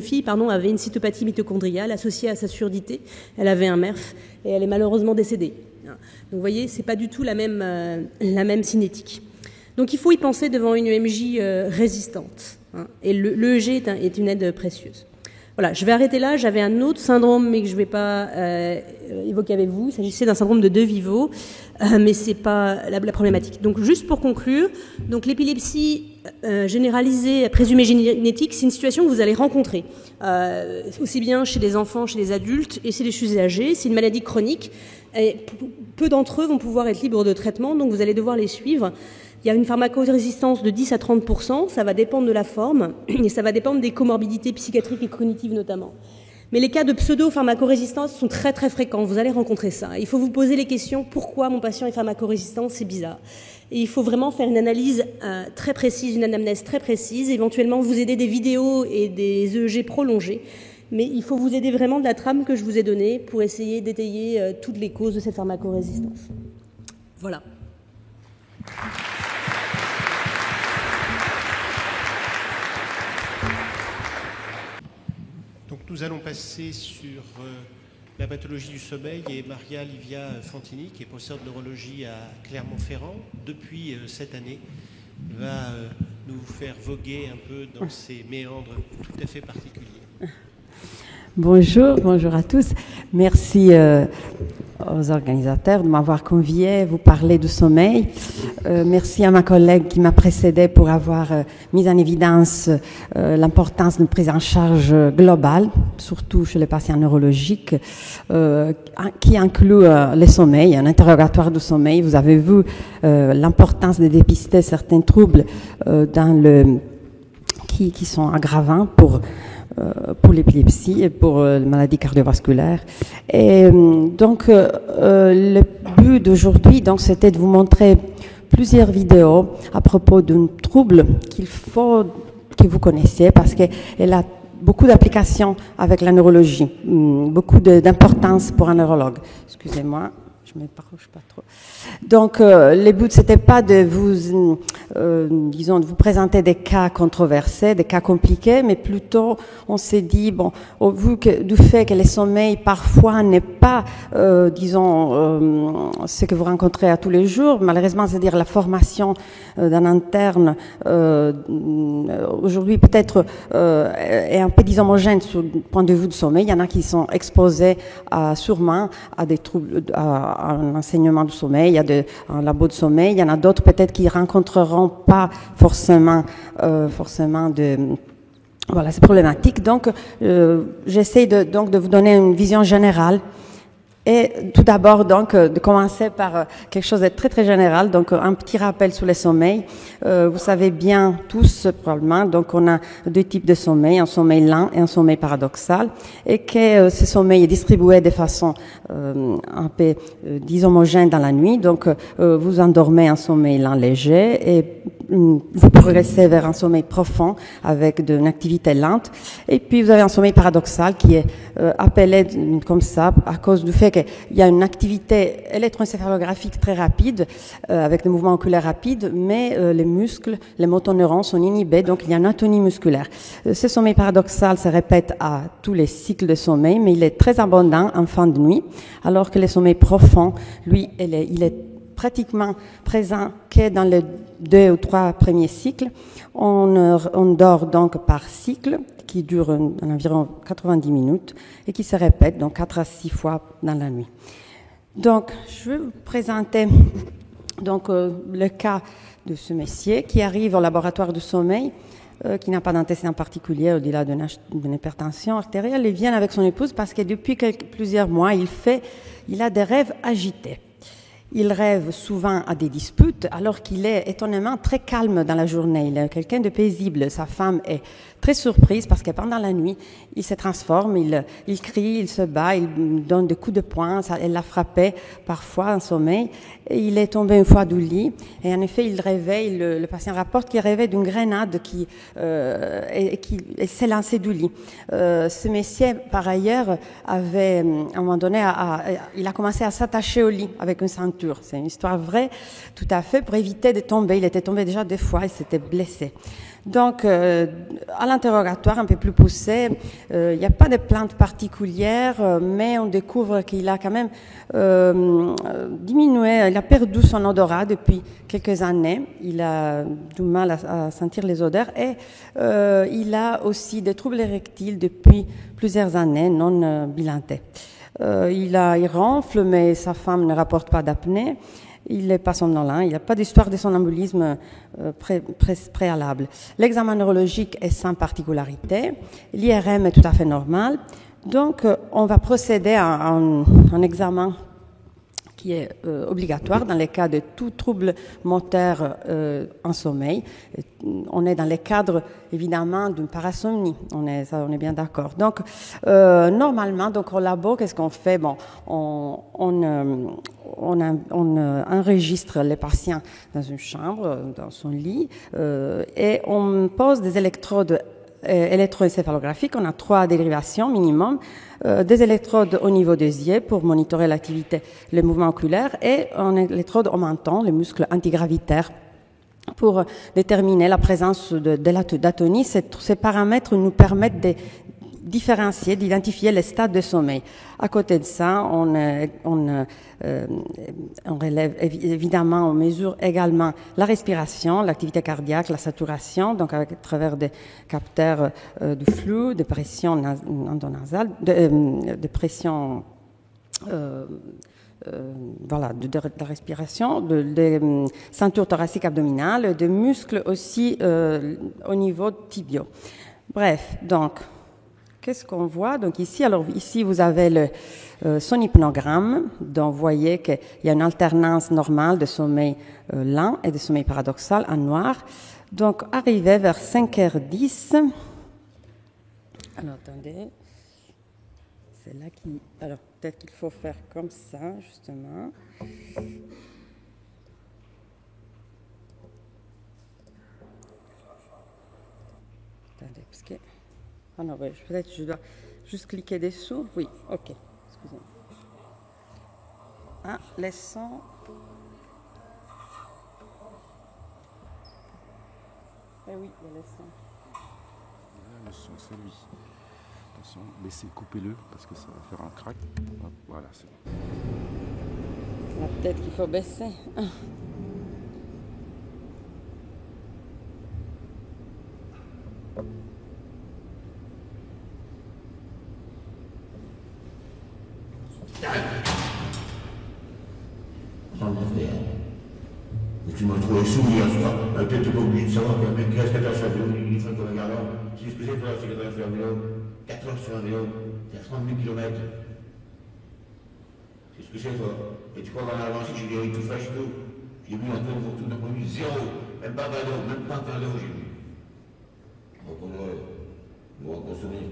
fille avait une cytopathie mitochondriale associée à sa surdité. Elle avait un MERF et elle est malheureusement décédée. Donc vous voyez, c'est pas du tout la même cinétique. Donc il faut y penser devant une EMJ résistante. Et l'EEG est une aide précieuse. Voilà, je vais arrêter là. J'avais un autre syndrome, mais que je ne vais pas évoquer avec vous. Il s'agissait d'un syndrome de De Vivo, mais ce n'est pas la problématique. Donc, juste pour conclure, donc l'épilepsie généralisée, présumée génétique, c'est une situation que vous allez rencontrer, aussi bien chez les enfants, chez les adultes et chez les âgés. C'est une maladie chronique. Et peu d'entre eux vont pouvoir être libres de traitement, donc vous allez devoir les suivre. Il y a une pharmacorésistance de 10 à 30%, ça va dépendre de la forme, et ça va dépendre des comorbidités psychiatriques et cognitives notamment. Mais les cas de pseudo-pharmacorésistance sont très très fréquents, vous allez rencontrer ça. Il faut vous poser les questions, pourquoi mon patient est pharmacorésistant, c'est bizarre. Et il faut vraiment faire une analyse très précise, une anamnèse très précise, éventuellement vous aider des vidéos et des EEG prolongés. Mais il faut vous aider vraiment de la trame que je vous ai donnée pour essayer d'étayer toutes les causes de cette pharmacorésistance. Voilà. Donc nous allons passer sur la pathologie du sommeil et Maria Livia Fantini, qui est professeure de neurologie à Clermont-Ferrand depuis cette année, va nous faire voguer un peu dans ces méandres tout à fait particuliers. Bonjour à tous. Merci aux organisateurs de m'avoir convié à vous parler du sommeil. Merci à ma collègue qui m'a précédée pour avoir mis en évidence l'importance d'une prise en charge globale, surtout chez les patients neurologiques, qui inclut le sommeil, un interrogatoire du sommeil. Vous avez vu l'importance de dépister certains troubles qui sont aggravants pour l'épilepsie et pour les maladies cardiovasculaires. Et donc, le but d'aujourd'hui, c'était de vous montrer plusieurs vidéos à propos d'un trouble qu'il faut que vous connaissiez parce qu'elle a beaucoup d'applications avec la neurologie, beaucoup d'importance pour un neurologue. Excusez-moi, Je m'éparpille pas trop. Donc, le but, c'était pas de vous, disons, de vous présenter des cas controversés, des cas compliqués, mais plutôt, on s'est dit, bon, au vu du fait que le sommeil, parfois, n'est pas, disons, ce que vous rencontrez à tous les jours, malheureusement, c'est-à-dire la formation d'un interne, aujourd'hui, peut-être, est un peu dishomogène sur le point de vue du sommeil. Il y en a qui sont exposés sûrement à des troubles, à un enseignement du sommeil, il y a un labo de sommeil, il y en a d'autres peut-être qui rencontreront pas forcément voilà, ces problématiques. Donc, j'essaie donc de vous donner une vision générale. Et tout d'abord, donc, de commencer par quelque chose de très, très général. Donc, un petit rappel sur le sommeil. Vous savez bien tous, probablement, donc, on a deux types de sommeil, un sommeil lent et un sommeil paradoxal. Et que ce sommeil est distribué de façon un peu dishomogène dans la nuit. Donc, vous endormez un sommeil lent léger et vous progressez vers un sommeil profond avec une activité lente. Et puis, vous avez un sommeil paradoxal qui est appelé comme ça à cause du fait qu'il y a une activité électroencéphalographique très rapide, avec des mouvements oculaires rapides, mais les muscles, les motoneurones sont inhibés, donc il y a une atonie musculaire. Ce sommeil paradoxal se répète à tous les cycles de sommeil, mais il est très abondant en fin de nuit, alors que le sommeil profond, lui, il est pratiquement présent que dans les 2 ou 3 premiers cycles. On dort donc par cycle, qui dure environ 90 minutes et qui se répète donc 4 à 6 fois dans la nuit. Donc, je vais vous présenter donc le cas de ce monsieur qui arrive au laboratoire du sommeil, qui n'a pas d'antécédent particulier au-delà d'une hypertension artérielle. Il vient avec son épouse parce que depuis plusieurs mois, il a des rêves agités. Il rêve souvent à des disputes, alors qu'il est étonnamment très calme dans la journée. Il est quelqu'un de paisible. Sa femme est très surprise parce que pendant la nuit, il se transforme, il crie, il se bat, il donne des coups de poing. Elle l'a frappé parfois en sommeil. Et il est tombé une fois du lit. Et en effet, il réveille, le patient rapporte qu'il rêvait d'une grenade qui s'est lancée du lit. Ce monsieur, par ailleurs, avait, à un moment donné, il a commencé à s'attacher au lit avec une ceinture. C'est une histoire vraie, tout à fait, pour éviter de tomber. Il était tombé déjà 2 fois, il s'était blessé. Donc, à l'interrogatoire un peu plus poussé, il n'y a pas de plainte particulière, mais on découvre qu'il a quand même diminué, il a perdu son odorat depuis quelques années, il a du mal à sentir les odeurs et il a aussi des troubles érectiles depuis plusieurs années non bilantés. Il ronfle, mais sa femme ne rapporte pas d'apnée. Il n'est pas somnolent, il n'y a pas d'histoire de somnambulisme préalable. L'examen neurologique est sans particularité, l'IRM est tout à fait normal. Donc, on va procéder à un examen qui est obligatoire dans les cas de tout trouble moteur en sommeil. On est dans les cadres, évidemment, d'une parasomnie. On est bien d'accord. Donc, normalement, donc au labo, qu'est-ce qu'on fait? Bon, on enregistre les patients dans une chambre, dans son lit, et on pose des électrodes électroencéphalographiques. On a 3 dérivations minimum, des électrodes au niveau des yeux pour monitorer l'activité, le mouvement oculaire, et un électrode au menton, le muscle antigravitaire, pour déterminer la présence d'atonie. Ces paramètres nous permettent de différencier, d'identifier les stades de sommeil. À côté de ça, on relève évidemment, on mesure également la respiration, l'activité cardiaque, la saturation, donc à travers des capteurs de flux, de pression endonasale, de pression voilà, de la respiration, de ceinture thoracique abdominale, de muscles aussi au niveau tibiaux. Bref, donc, qu'est-ce qu'on voit? Donc ici, vous avez son hypnogramme. Donc, vous voyez qu'il y a une alternance normale de sommeil lent et de sommeil paradoxal en noir. Donc, arrivé vers 5h10. Alors, attendez. C'est là qui... Alors, peut-être qu'il faut faire comme ça, justement. Attendez, parce que... Ah non, ouais, peut-être je dois juste cliquer dessous. Oui, ok. Excusez-moi. Ah, les sons. Eh oui, il y a les sons. Le son, c'est lui. Attention, laissez, coupez-le parce que ça va faire un crack. Hop, voilà, c'est bon. Là, peut-être qu'il faut baisser. Et tu m'as trouvé sous hier soir, peut-être pas obligé de savoir qu'un mec qui reste 14 sur la vélo, il fait comme un gardien. Si je faisais pour la secrétaire sur la vélo, 4 heures sur un vélo, c'est à 30 000 km. C'est ce que c'est, toi. Et tu crois qu'en arrivant ici, j'ai guéri tout fraîche et tout. J'ai mis un tour pour tout d'un point de vue zéro. Même pas un verre d'eau, même pas un verre d'eau, j'ai mis. Donc on doit consommer.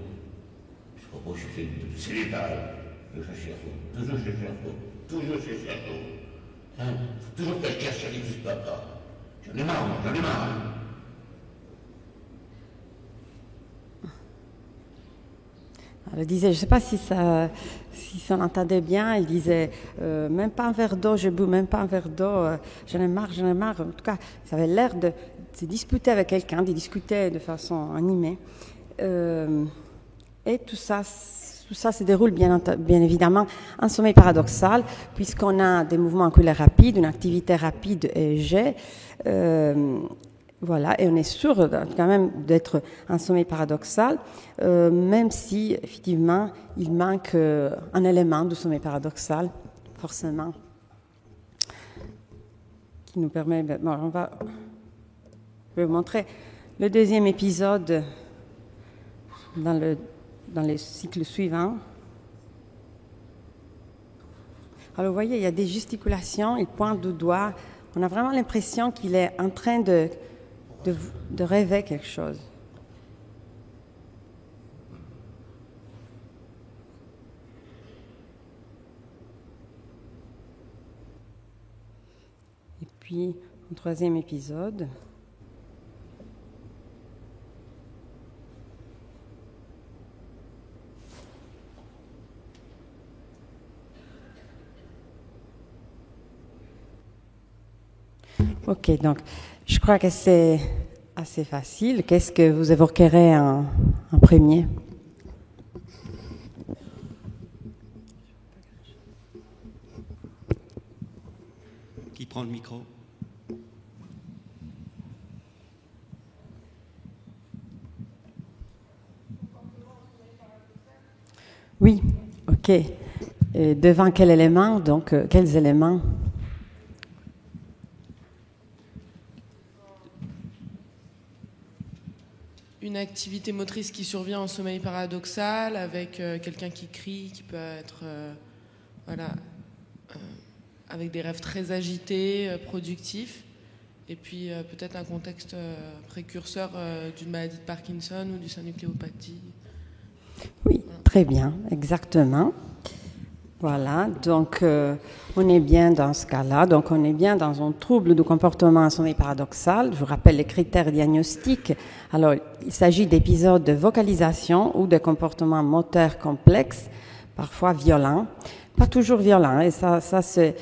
Je crois pas que je fais c'est l'état. Je cherche l'info. Toujours chercher l'info. Toujours chercher l'info. Hein? Toujours quelqu'un qui n'existe pas. J'en ai marre, moi, j'en ai marre. Hein? Elle disait, je ne sais pas si ça l'entendait bien, elle disait, même pas un verre d'eau, je bois même pas un verre d'eau, j'en ai marre. En tout cas, ça avait l'air de se disputer avec quelqu'un, de discuter de façon animée. Et tout ça se déroule bien évidemment en sommeil paradoxal, puisqu'on a des mouvements oculaires rapides, une activité rapide et léger. Voilà, et on est sûr quand même d'être en sommeil paradoxal, même si effectivement il manque un élément du sommeil paradoxal, forcément, qui nous permet. Bon, je vais vous montrer le deuxième épisode dans le cycle suivant. Alors vous voyez, il y a des gesticulations, il pointe du doigt. On a vraiment l'impression qu'il est en train de rêver quelque chose. Et puis, un troisième épisode. Ok, donc je crois que c'est assez facile. Qu'est-ce que vous évoquerez en premier? Qui prend le micro? Oui, ok. Et devant quel élément? Donc, quels éléments? Une activité motrice qui survient en sommeil paradoxal avec quelqu'un qui crie, qui peut être avec des rêves très agités, productifs, et puis peut-être un contexte précurseur d'une maladie de Parkinson ou d'une synucléopathie. Oui, voilà. Très bien, exactement. Voilà, donc on est bien dans ce cas-là, donc on est bien dans un trouble du comportement en sommeil paradoxal. Je vous rappelle les critères diagnostiques. Alors, il s'agit d'épisodes de vocalisation ou de comportements moteurs complexes, parfois violents. Pas toujours violents, et ça c'est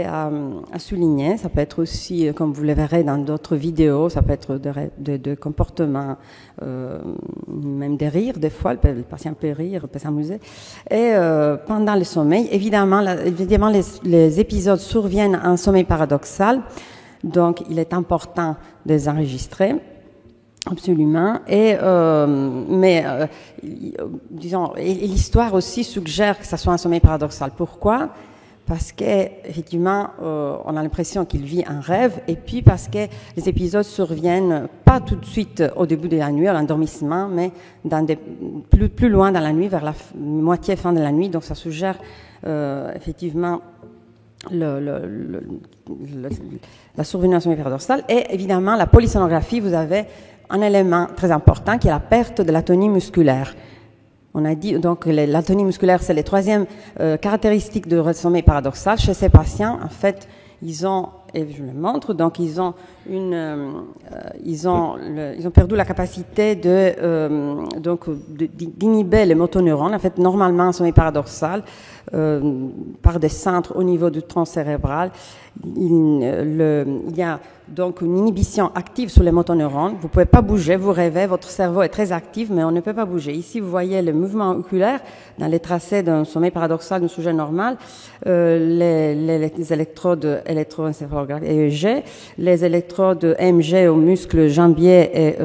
à souligner. Ça peut être aussi, comme vous le verrez dans d'autres vidéos, ça peut être de comportements, même des rires, des fois, le patient peut rire, peut s'amuser. Et pendant le sommeil, évidemment les épisodes surviennent en sommeil paradoxal, donc il est important de les enregistrer. Absolument. Et disons, et l'histoire aussi suggère que ça soit un sommeil paradoxal. Pourquoi? Parce qu'effectivement, on a l'impression qu'il vit un rêve, et puis parce que les épisodes surviennent pas tout de suite au début de la nuit, à l'endormissement, mais plus loin dans la nuit, vers la moitié fin de la nuit. Donc ça suggère effectivement la survenue d'un sommeil paradoxal. Et évidemment, la polysonographie, vous avez un élément très important qui est la perte de l'atonie musculaire. On a dit donc l'atonie musculaire, c'est les troisième caractéristiques de sommeil paradoxal. Chez ces patients, en fait, ils ont et je le montre. Donc, ils ont perdu la capacité d'inhiber les motoneurones. En fait, normalement, en sommeil paradoxal, par des centres au niveau du tronc cérébral, il y a donc une inhibition active sur les motoneurones. Vous ne pouvez pas bouger, vous rêvez, votre cerveau est très actif, mais on ne peut pas bouger. Ici, vous voyez le mouvement oculaire dans les tracés d'un sommeil paradoxal d'un sujet normal, les électrodes électroencéphalographiques EEG, les électrodes EMG au muscle jambier et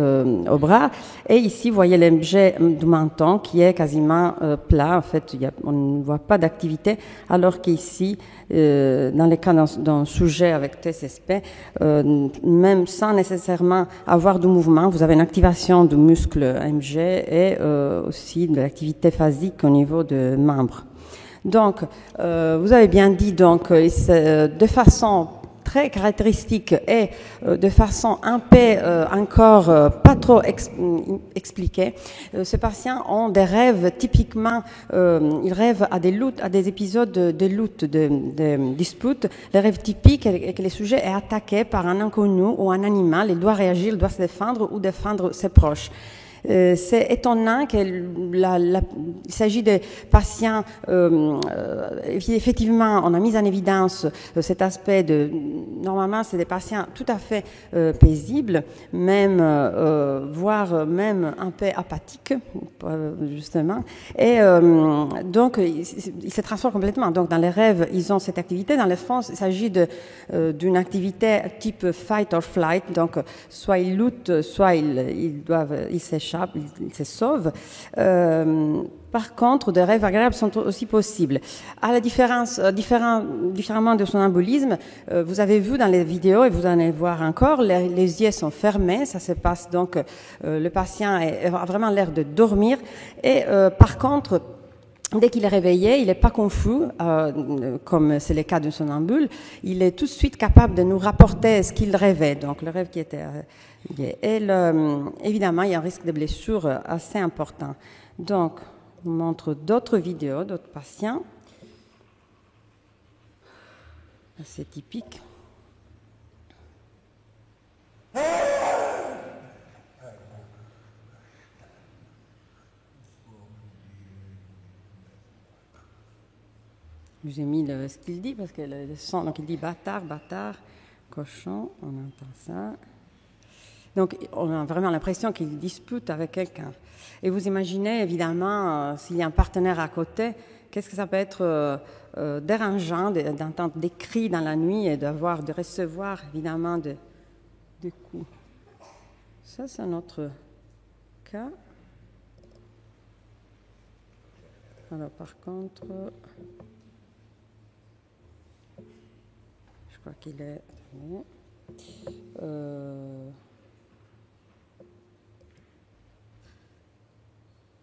au bras. Et ici, vous voyez l'EMG du menton qui est quasiment plat. En fait, on ne voit pas d'activité, alors qu'ici, dans les cas d'un sujet avec TSSP, même sans nécessairement avoir de mouvement, vous avez une activation du muscle MG et aussi de l'activité phasique au niveau de membres. Donc, vous avez bien dit, donc, de façon très caractéristique et de façon un peu encore pas trop expliquée, ces patients ont des rêves typiquement, ils rêvent à des épisodes de lutte, de dispute. Le rêve typique est que le sujet est attaqué par un inconnu ou un animal, il doit réagir, il doit se défendre ou défendre ses proches. C'est étonnant qu'il s'agit de patients, effectivement, on a mis en évidence cet aspect normalement, c'est des patients tout à fait paisibles, même, voire même un peu apathiques, justement. Et donc, ils se transforment complètement. Donc, dans les rêves, ils ont cette activité. Dans le fond, il s'agit d'une activité type fight or flight. Donc, soit ils luttent, soit ils s'échappent, ils se sauvent. Par contre, des rêves agréables sont aussi possibles. À la différence, différemment de son embolisme, vous avez vu dans les vidéos, et vous allez voir encore, les yeux sont fermés. Ça se passe donc, le patient a vraiment l'air de dormir. Et par contre, dès qu'il est réveillé, il n'est pas confus, comme c'est le cas d'un somnambule. Il est tout de suite capable de nous rapporter ce qu'il rêvait. Donc, le rêve qui était... évidemment, il y a un risque de blessure assez important. Donc, je vous montre d'autres vidéos, d'autres patients. Assez typiques. J'ai mis ce qu'il dit, parce que le son, donc il dit bâtard, bâtard, cochon, on entend ça. Donc, on a vraiment l'impression qu'il dispute avec quelqu'un. Et vous imaginez, évidemment, s'il y a un partenaire à côté, qu'est-ce que ça peut être dérangeant d'entendre des cris dans la nuit et de recevoir, évidemment, des coups. Ça, c'est un autre cas. Alors, par contre... Je crois qu'il est... Oui,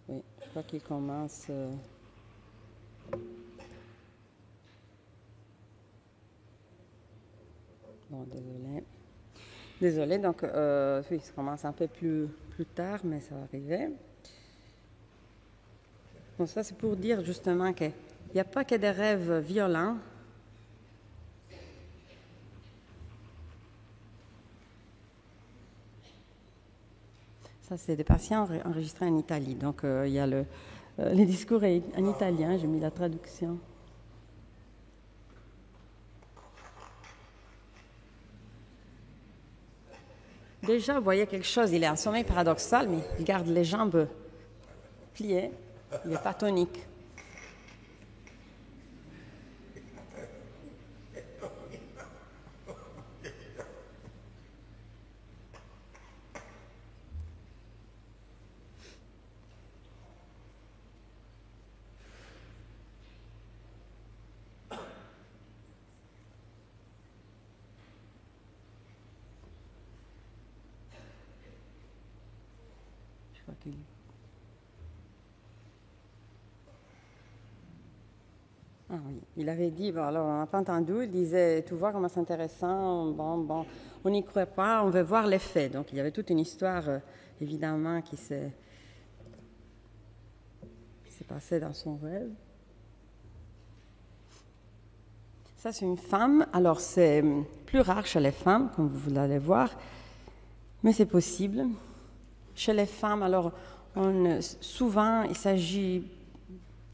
je crois qu'il commence... Bon, désolé, donc oui, ça commence un peu plus tard, mais ça va arriver. Bon, ça, c'est pour dire justement qu'il n'y a pas que des rêves violents. Ça, c'est des patients enregistrés en Italie. Donc, il y a le discours en italien, j'ai mis la traduction. Déjà, vous voyez quelque chose, il est en sommeil paradoxal, mais il garde les jambes pliées, il n'est pas tonique. Ah oui, il avait dit, bon, alors on n'a pas entendu, il disait, tu vois comment c'est intéressant, bon, on n'y croit pas, on veut voir les faits. Donc il y avait toute une histoire, évidemment, qui s'est passée dans son rêve. Ça, c'est une femme. Alors, c'est plus rare chez les femmes, comme vous allez voir, mais c'est possible. Chez les femmes, alors, souvent,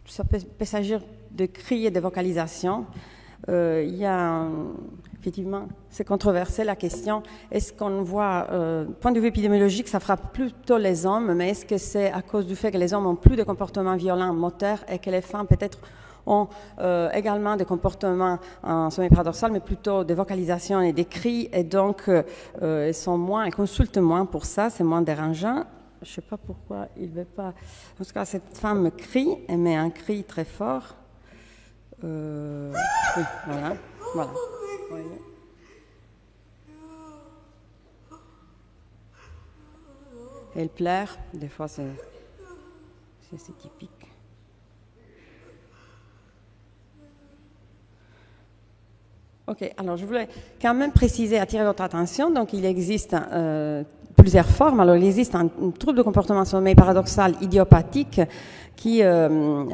ça peut s'agir de cris et de vocalisation. Il y a, effectivement, c'est controversé la question. Est-ce qu'on voit, point de vue épidémiologique, ça frappe plutôt les hommes, mais est-ce que c'est à cause du fait que les hommes ont plus de comportements violents moteurs et que les femmes peut-être ont également des comportements en sommeil paradoxal, mais plutôt des vocalisations et des cris, et donc elles consultent moins pour ça, c'est moins dérangeant. Je ne sais pas pourquoi il ne veut pas. En tout cas, cette femme crie, elle met un cri très fort. Oui, voilà. Voyez. Elle pleure, des fois c'est typique. Ok, alors je voulais quand même préciser, attirer votre attention. Donc il existe plusieurs formes. Alors il existe un trouble de comportement sommeil paradoxal idiopathique qu'on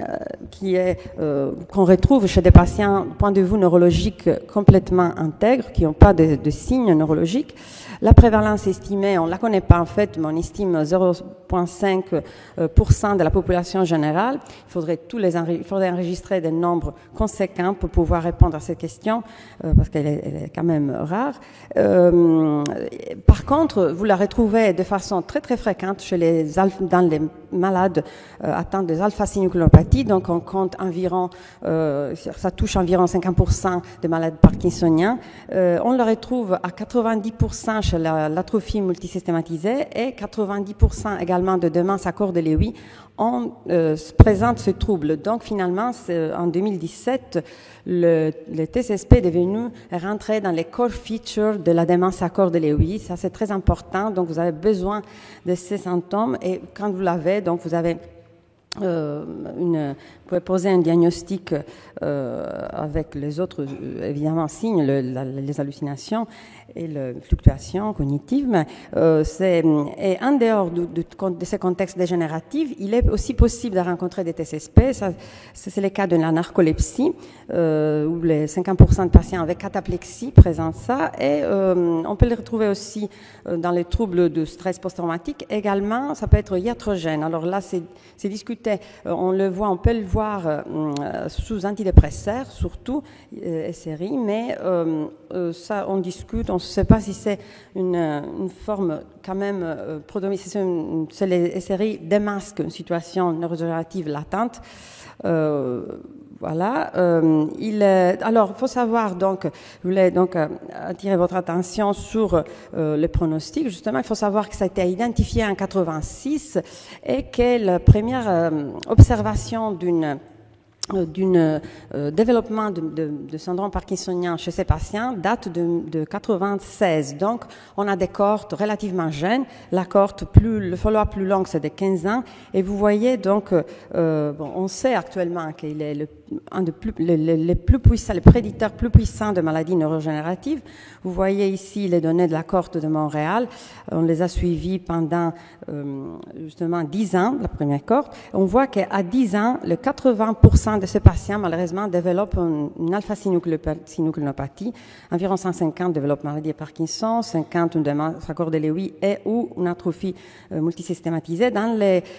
retrouve chez des patients, point de vue neurologique, complètement intègres, qui n'ont pas de signes neurologiques. La prévalence estimée, on ne la connaît pas en fait, mais on estime 0,5% de la population générale. Il faudrait enregistrer des nombres conséquents pour pouvoir répondre à cette question, parce qu'elle est quand même rare. Par contre, vous la retrouvez de façon très très fréquente dans les malades atteints des alpha-synucléopathies. Donc on compte environ, ça touche environ 50% des malades parkinsoniens. On le retrouve à 90% chez l'atrophie multisystématisée et 90% également de démence à corps de Lewy présente ce trouble. Donc finalement, en 2017, le TSSP est devenu rentré dans les core features de la démence à corps de Lewy. Ça, c'est très important. Donc vous avez besoin de ces symptômes et quand vous l'avez, donc vous avez vous pouvez poser un diagnostic avec les autres évidemment signes, les hallucinations et les fluctuations cognitives. Et en dehors de ces contextes dégénératifs, il est aussi possible de rencontrer des TSSP. C'est le cas de la narcolepsie, où les 50% de patients avec cataplexie présentent ça. Et on peut les retrouver aussi dans les troubles de stress post-traumatique. Également, ça peut être iatrogène. Alors là, c'est discuté. On peut le voir sous antidépresseurs, surtout SRI, mais ça, on discute. On ne sait pas si c'est une forme quand même c'est les SRI démasquent une situation neurodégénérative latente. Voilà. Alors, il faut savoir donc, je voulais donc attirer votre attention sur le pronostic. Justement, il faut savoir que ça a été identifié en 86 et que la première observation d'un développement de syndrome parkinsonien chez ces patients date de 96. Donc, on a des cohortes relativement jeunes. La cohorte le follow-up plus long, c'est de 15 ans. Et vous voyez donc, on sait actuellement qu'il est un des les prédicteurs plus puissants de maladies neurogénératives. Vous voyez ici les données de la cohorte de Montréal. On les a suivis pendant justement 10 ans, la première cohorte. On voit qu'à 10 ans, le 80% de ces patients, malheureusement, développent une alpha-synucléopathie. Environ 150 développent maladie de Parkinson, 50 une démence à corps de Lewy et ou une atrophie multisystématisée. Dans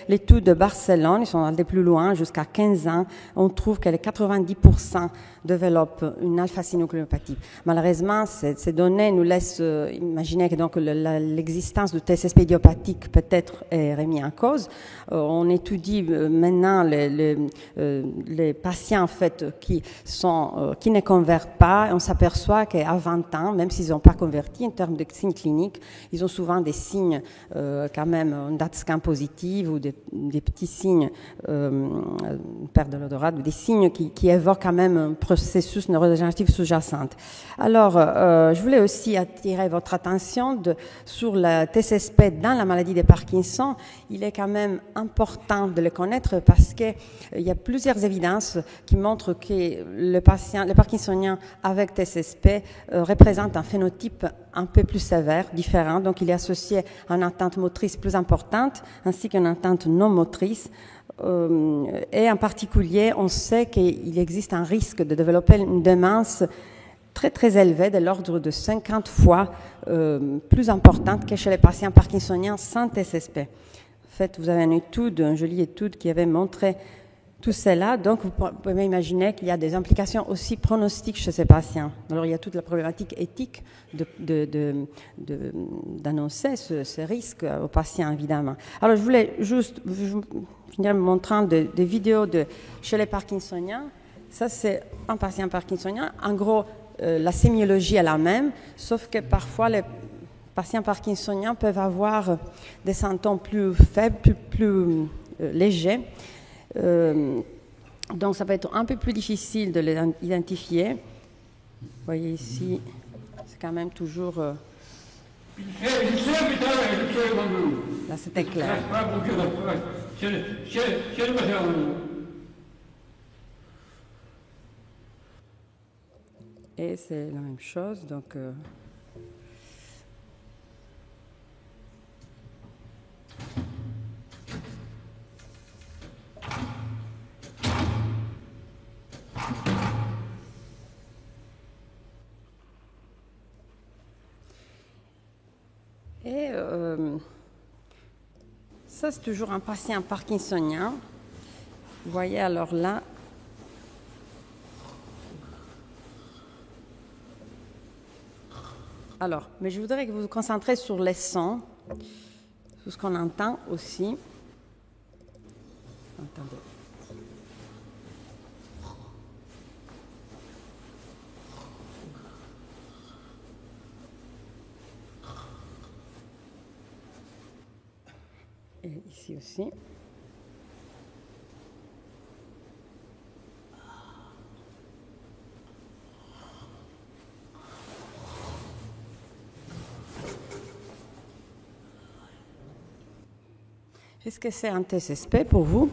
l'étude de Barcelone, ils sont allés plus loin, jusqu'à 15 ans, on trouve que les 90% développent une alpha-synucléopathie. Malheureusement, ces données nous laissent imaginer que donc l'existence de TSSP idiopathique peut-être est remise en cause. On étudie maintenant les patients en fait qui ne convertent pas. On s'aperçoit qu'à 20 ans, même s'ils n'ont pas converti en termes de signes cliniques, ils ont souvent des signes quand même, une date scan positive ou des petits signes, perte de l'odorat, des signes qui évoquent quand même un processus neurodégénératif sous-jacent. Alors, je voulais aussi attirer votre attention sur la TSSP dans la maladie de Parkinson. Il est quand même important de le connaître parce qu'il y a plusieurs évidences qui montrent que le parkinsonien avec TSSP représente un phénotype un peu plus sévère, différent. Donc, il est associé à une atteinte motrice plus importante ainsi qu'une atteinte non motrice. Et en particulier, on sait qu'il existe un risque de développer une démence très très élevée, de l'ordre de 50 fois plus importante que chez les patients parkinsoniens sans TSSP. En fait, vous avez une jolie étude qui avait montré tout cela, donc vous pouvez imaginer qu'il y a des implications aussi pronostiques chez ces patients. Alors il y a toute la problématique éthique d'annoncer ce risque aux patients, évidemment. Alors je voulais juste finir en montrant des vidéos chez les parkinsoniens. Ça c'est un patient parkinsonien. En gros, la sémiologie est la même, sauf que parfois les patients parkinsoniens peuvent avoir des symptômes plus faibles, plus légers. Donc ça peut être un peu plus difficile de les identifier. Vous voyez ici, c'est quand même toujours... Là c'était clair. Et c'est la même chose, donc... Et ça, c'est toujours un patient parkinsonien. Vous voyez alors là, mais je voudrais que vous vous concentrez sur les sons, sur ce qu'on entend aussi. Attendez. Et ici aussi. Est-ce que c'est un TSSP pour vous?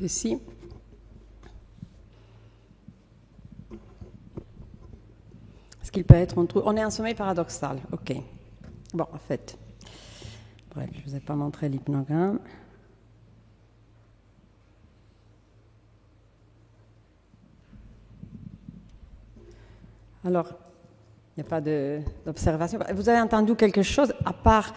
Ceci. Est-ce qu'il peut être on est en sommeil paradoxal, ok. Bon, en fait. Bref, je ne vous ai pas montré l'hypnogramme. Alors, il n'y a pas d'observation. Vous avez entendu quelque chose à part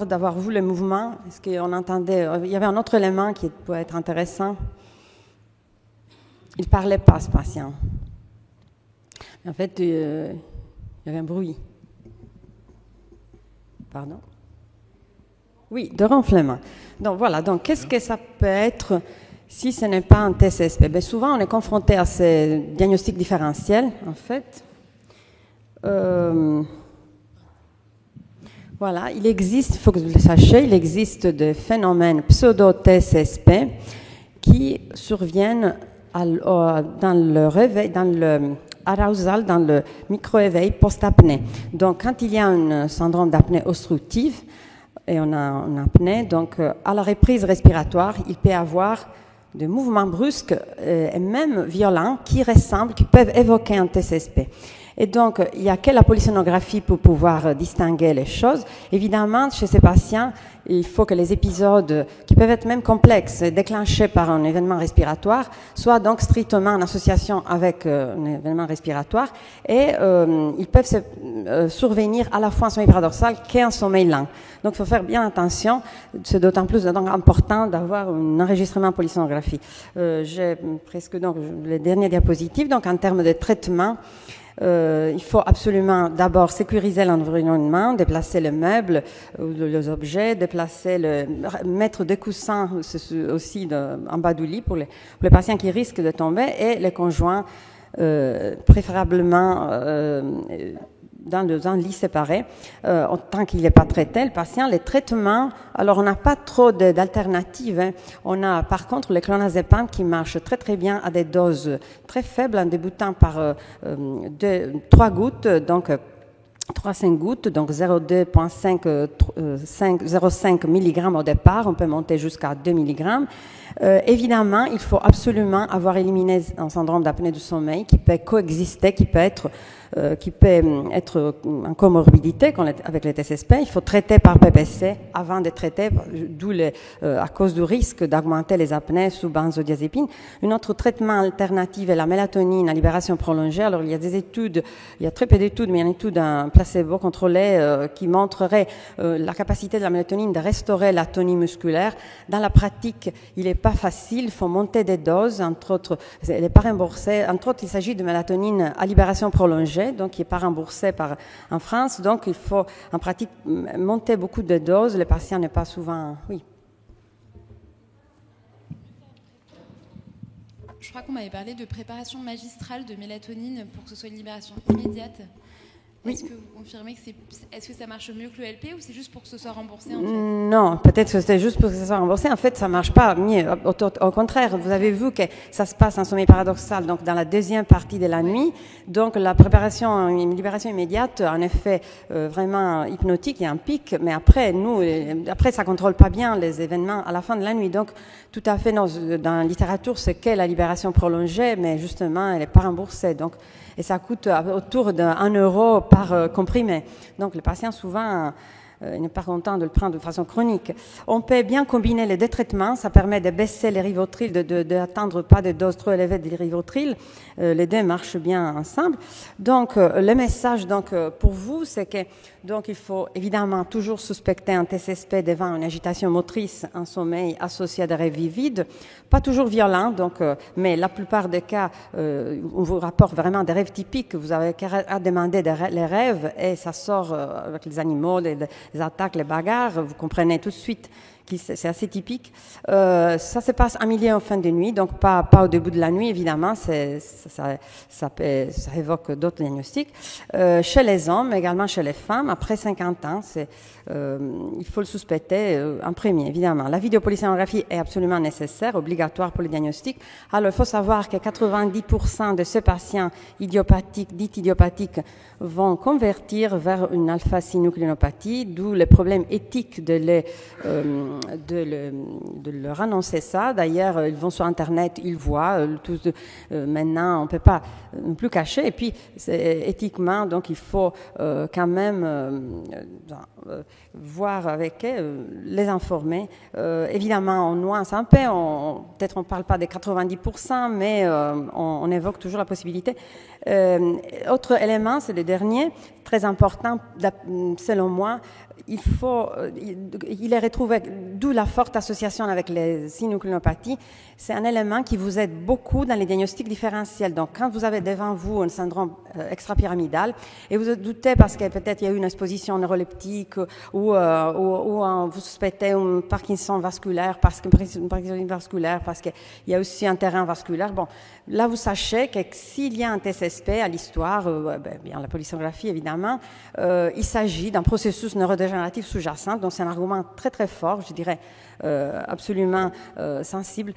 d'avoir vu le mouvement? Est-ce qu'on entendait? Il y avait un autre élément qui pouvait être intéressant. Il ne parlait pas, ce patient. En fait, il y avait un bruit. Pardon? Oui, de ronflement. Donc voilà, donc qu'est-ce que ça peut être si ce n'est pas un TSSP? Bien, souvent, on est confronté à ces diagnostics différentiels, en fait. Voilà, il existe, il faut que vous le sachiez, il existe des phénomènes pseudo-TSSP qui surviennent dans le réveil, dans le arousal, dans le micro-éveil post-apnée. Donc, quand il y a un syndrome d'apnée obstructive, et on a une apnée, donc à la reprise respiratoire, il peut y avoir des mouvements brusques et même violents qui peuvent évoquer un TSSP. Et donc, il n'y a que la polysonographie pour pouvoir distinguer les choses. Évidemment, chez ces patients, il faut que les épisodes, qui peuvent être même complexes, déclenchés par un événement respiratoire, soient donc strictement en association avec un événement respiratoire, et ils peuvent survenir à la fois en sommeil paradoxal qu'en sommeil lent. Donc, il faut faire bien attention. C'est d'autant plus important d'avoir un enregistrement en polysonographie. J'ai presque donc les dernières diapositives. Donc, en termes de traitement, il faut absolument d'abord sécuriser l'environnement, déplacer les meubles, les objets, mettre des coussins aussi en bas du lit pour les patients qui risquent de tomber, et les conjoints préférablement dans un lit séparé, tant qu'il n'est pas traité, le patient. Les traitements, alors on n'a pas trop d'alternatives. Hein. On a par contre le clonazepam qui marche très très bien à des doses très faibles, en débutant par 3 gouttes, donc 3-5 gouttes, donc 0,2,5 0,5 mg au départ, on peut monter jusqu'à 2 mg. Évidemment, il faut absolument avoir éliminé un syndrome d'apnée du sommeil qui peut coexister, qui peut être en comorbidité avec les TSSP. Il faut traiter par PPC avant de traiter, d'où à cause du risque d'augmenter les apnées sous benzodiazépine. Un autre traitement alternatif est la mélatonine à libération prolongée. Alors, il y a des études, il y a très peu d'études, mais il y a une étude placebo contrôlée qui montrerait la capacité de la mélatonine de restaurer la tonie musculaire. Dans la pratique, il n'est pas facile. Il faut monter des doses, entre autres, elle n'est pas remboursée. Entre autres, il s'agit de mélatonine à libération prolongée, donc qui n'est pas remboursé en France. Donc, il faut en pratique monter beaucoup de doses. Le patient n'est pas souvent... Oui. Je crois qu'on m'avait parlé de préparation magistrale de mélatonine pour que ce soit une libération immédiate. Oui. Est-ce que vous confirmez que est-ce que ça marche mieux que le LP ou c'est juste pour que ce soit remboursé en fait? Non, peut-être que c'était juste pour que ce soit remboursé. En fait, ça marche pas mieux. Au contraire, vous avez vu que ça se passe en sommeil paradoxal, donc dans la deuxième partie de la nuit. Donc la préparation, une libération immédiate, en effet, vraiment hypnotique, il y a un pic, mais après, après ça contrôle pas bien les événements à la fin de la nuit. Donc tout à fait, non, dans la littérature, c'est qu'est la libération prolongée, mais justement, elle n'est pas remboursée. Donc, et ça coûte autour d'1 euro par comprimé. Donc, le patient, souvent, n'est pas content de le prendre de façon chronique. On peut bien combiner les deux traitements. Ça permet de baisser les rivotril, d'atteindre pas de doses trop élevées de rivotril. Les deux marchent bien ensemble. Donc, le message pour vous, c'est que il faut évidemment toujours suspecter un TSSP devant une agitation motrice, un sommeil associé à des rêves vivides, pas toujours violents, mais la plupart des cas, on vous rapporte vraiment des rêves typiques. Vous avez qu'à demander les rêves et ça sort avec les animaux, les attaques, les bagarres. Vous comprenez tout de suite c'est assez typique. Ça se passe en milieu en fin de nuit, donc pas au début de la nuit, évidemment. Ça évoque d'autres diagnostics. Chez les hommes, également chez les femmes, après 50 ans, il faut le suspecter en premier, évidemment. La vidéopolisonographie est absolument nécessaire, obligatoire pour le diagnostic. Alors, il faut savoir que 90% de ces patients dits idiopathiques, vont convertir vers une alpha-synucléinopathie, d'où le problème éthique de leur annoncer ça. D'ailleurs, ils vont sur Internet, ils voient. Maintenant, on ne peut pas plus cacher. Et puis, éthiquement, donc, il faut quand même voir avec eux, les informer. Évidemment, on nuance un peu. Peut-être on ne parle pas des 90%, mais on évoque toujours la possibilité. Autre élément, c'est le dernier, très important, selon moi. Il est retrouvé, d'où la forte association avec les synucléinopathies. C'est un élément qui vous aide beaucoup dans les diagnostics différentiels. Donc, quand vous avez devant vous un syndrome extrapyramidal et vous doutez parce que peut-être il y a eu une exposition neuroleptique ou vous suspectez un Parkinson vasculaire parce qu'il y a aussi un terrain vasculaire. Bon, là, vous sachez que s'il y a un TSSP à l'histoire, bien la polysonographie évidemment, il s'agit d'un processus neurodégénératif sous-jacent. Donc, c'est un argument très très fort, je dirais, absolument sensible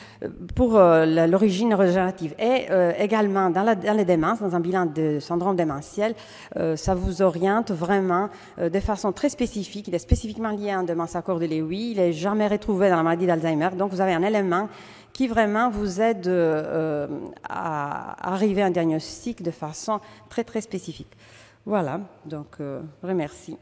pour l'origine neurodégénérative. Et également dans les démences, dans un bilan de syndrome démentiel, ça vous oriente vraiment de façon très spécifique. Il est spécifiquement lié à un démence à corps de Lewy. Il n'est jamais retrouvé dans la maladie d'Alzheimer. Donc, vous avez un élément qui vraiment vous aide à arriver à un diagnostic de façon très très spécifique. Voilà, donc remercie.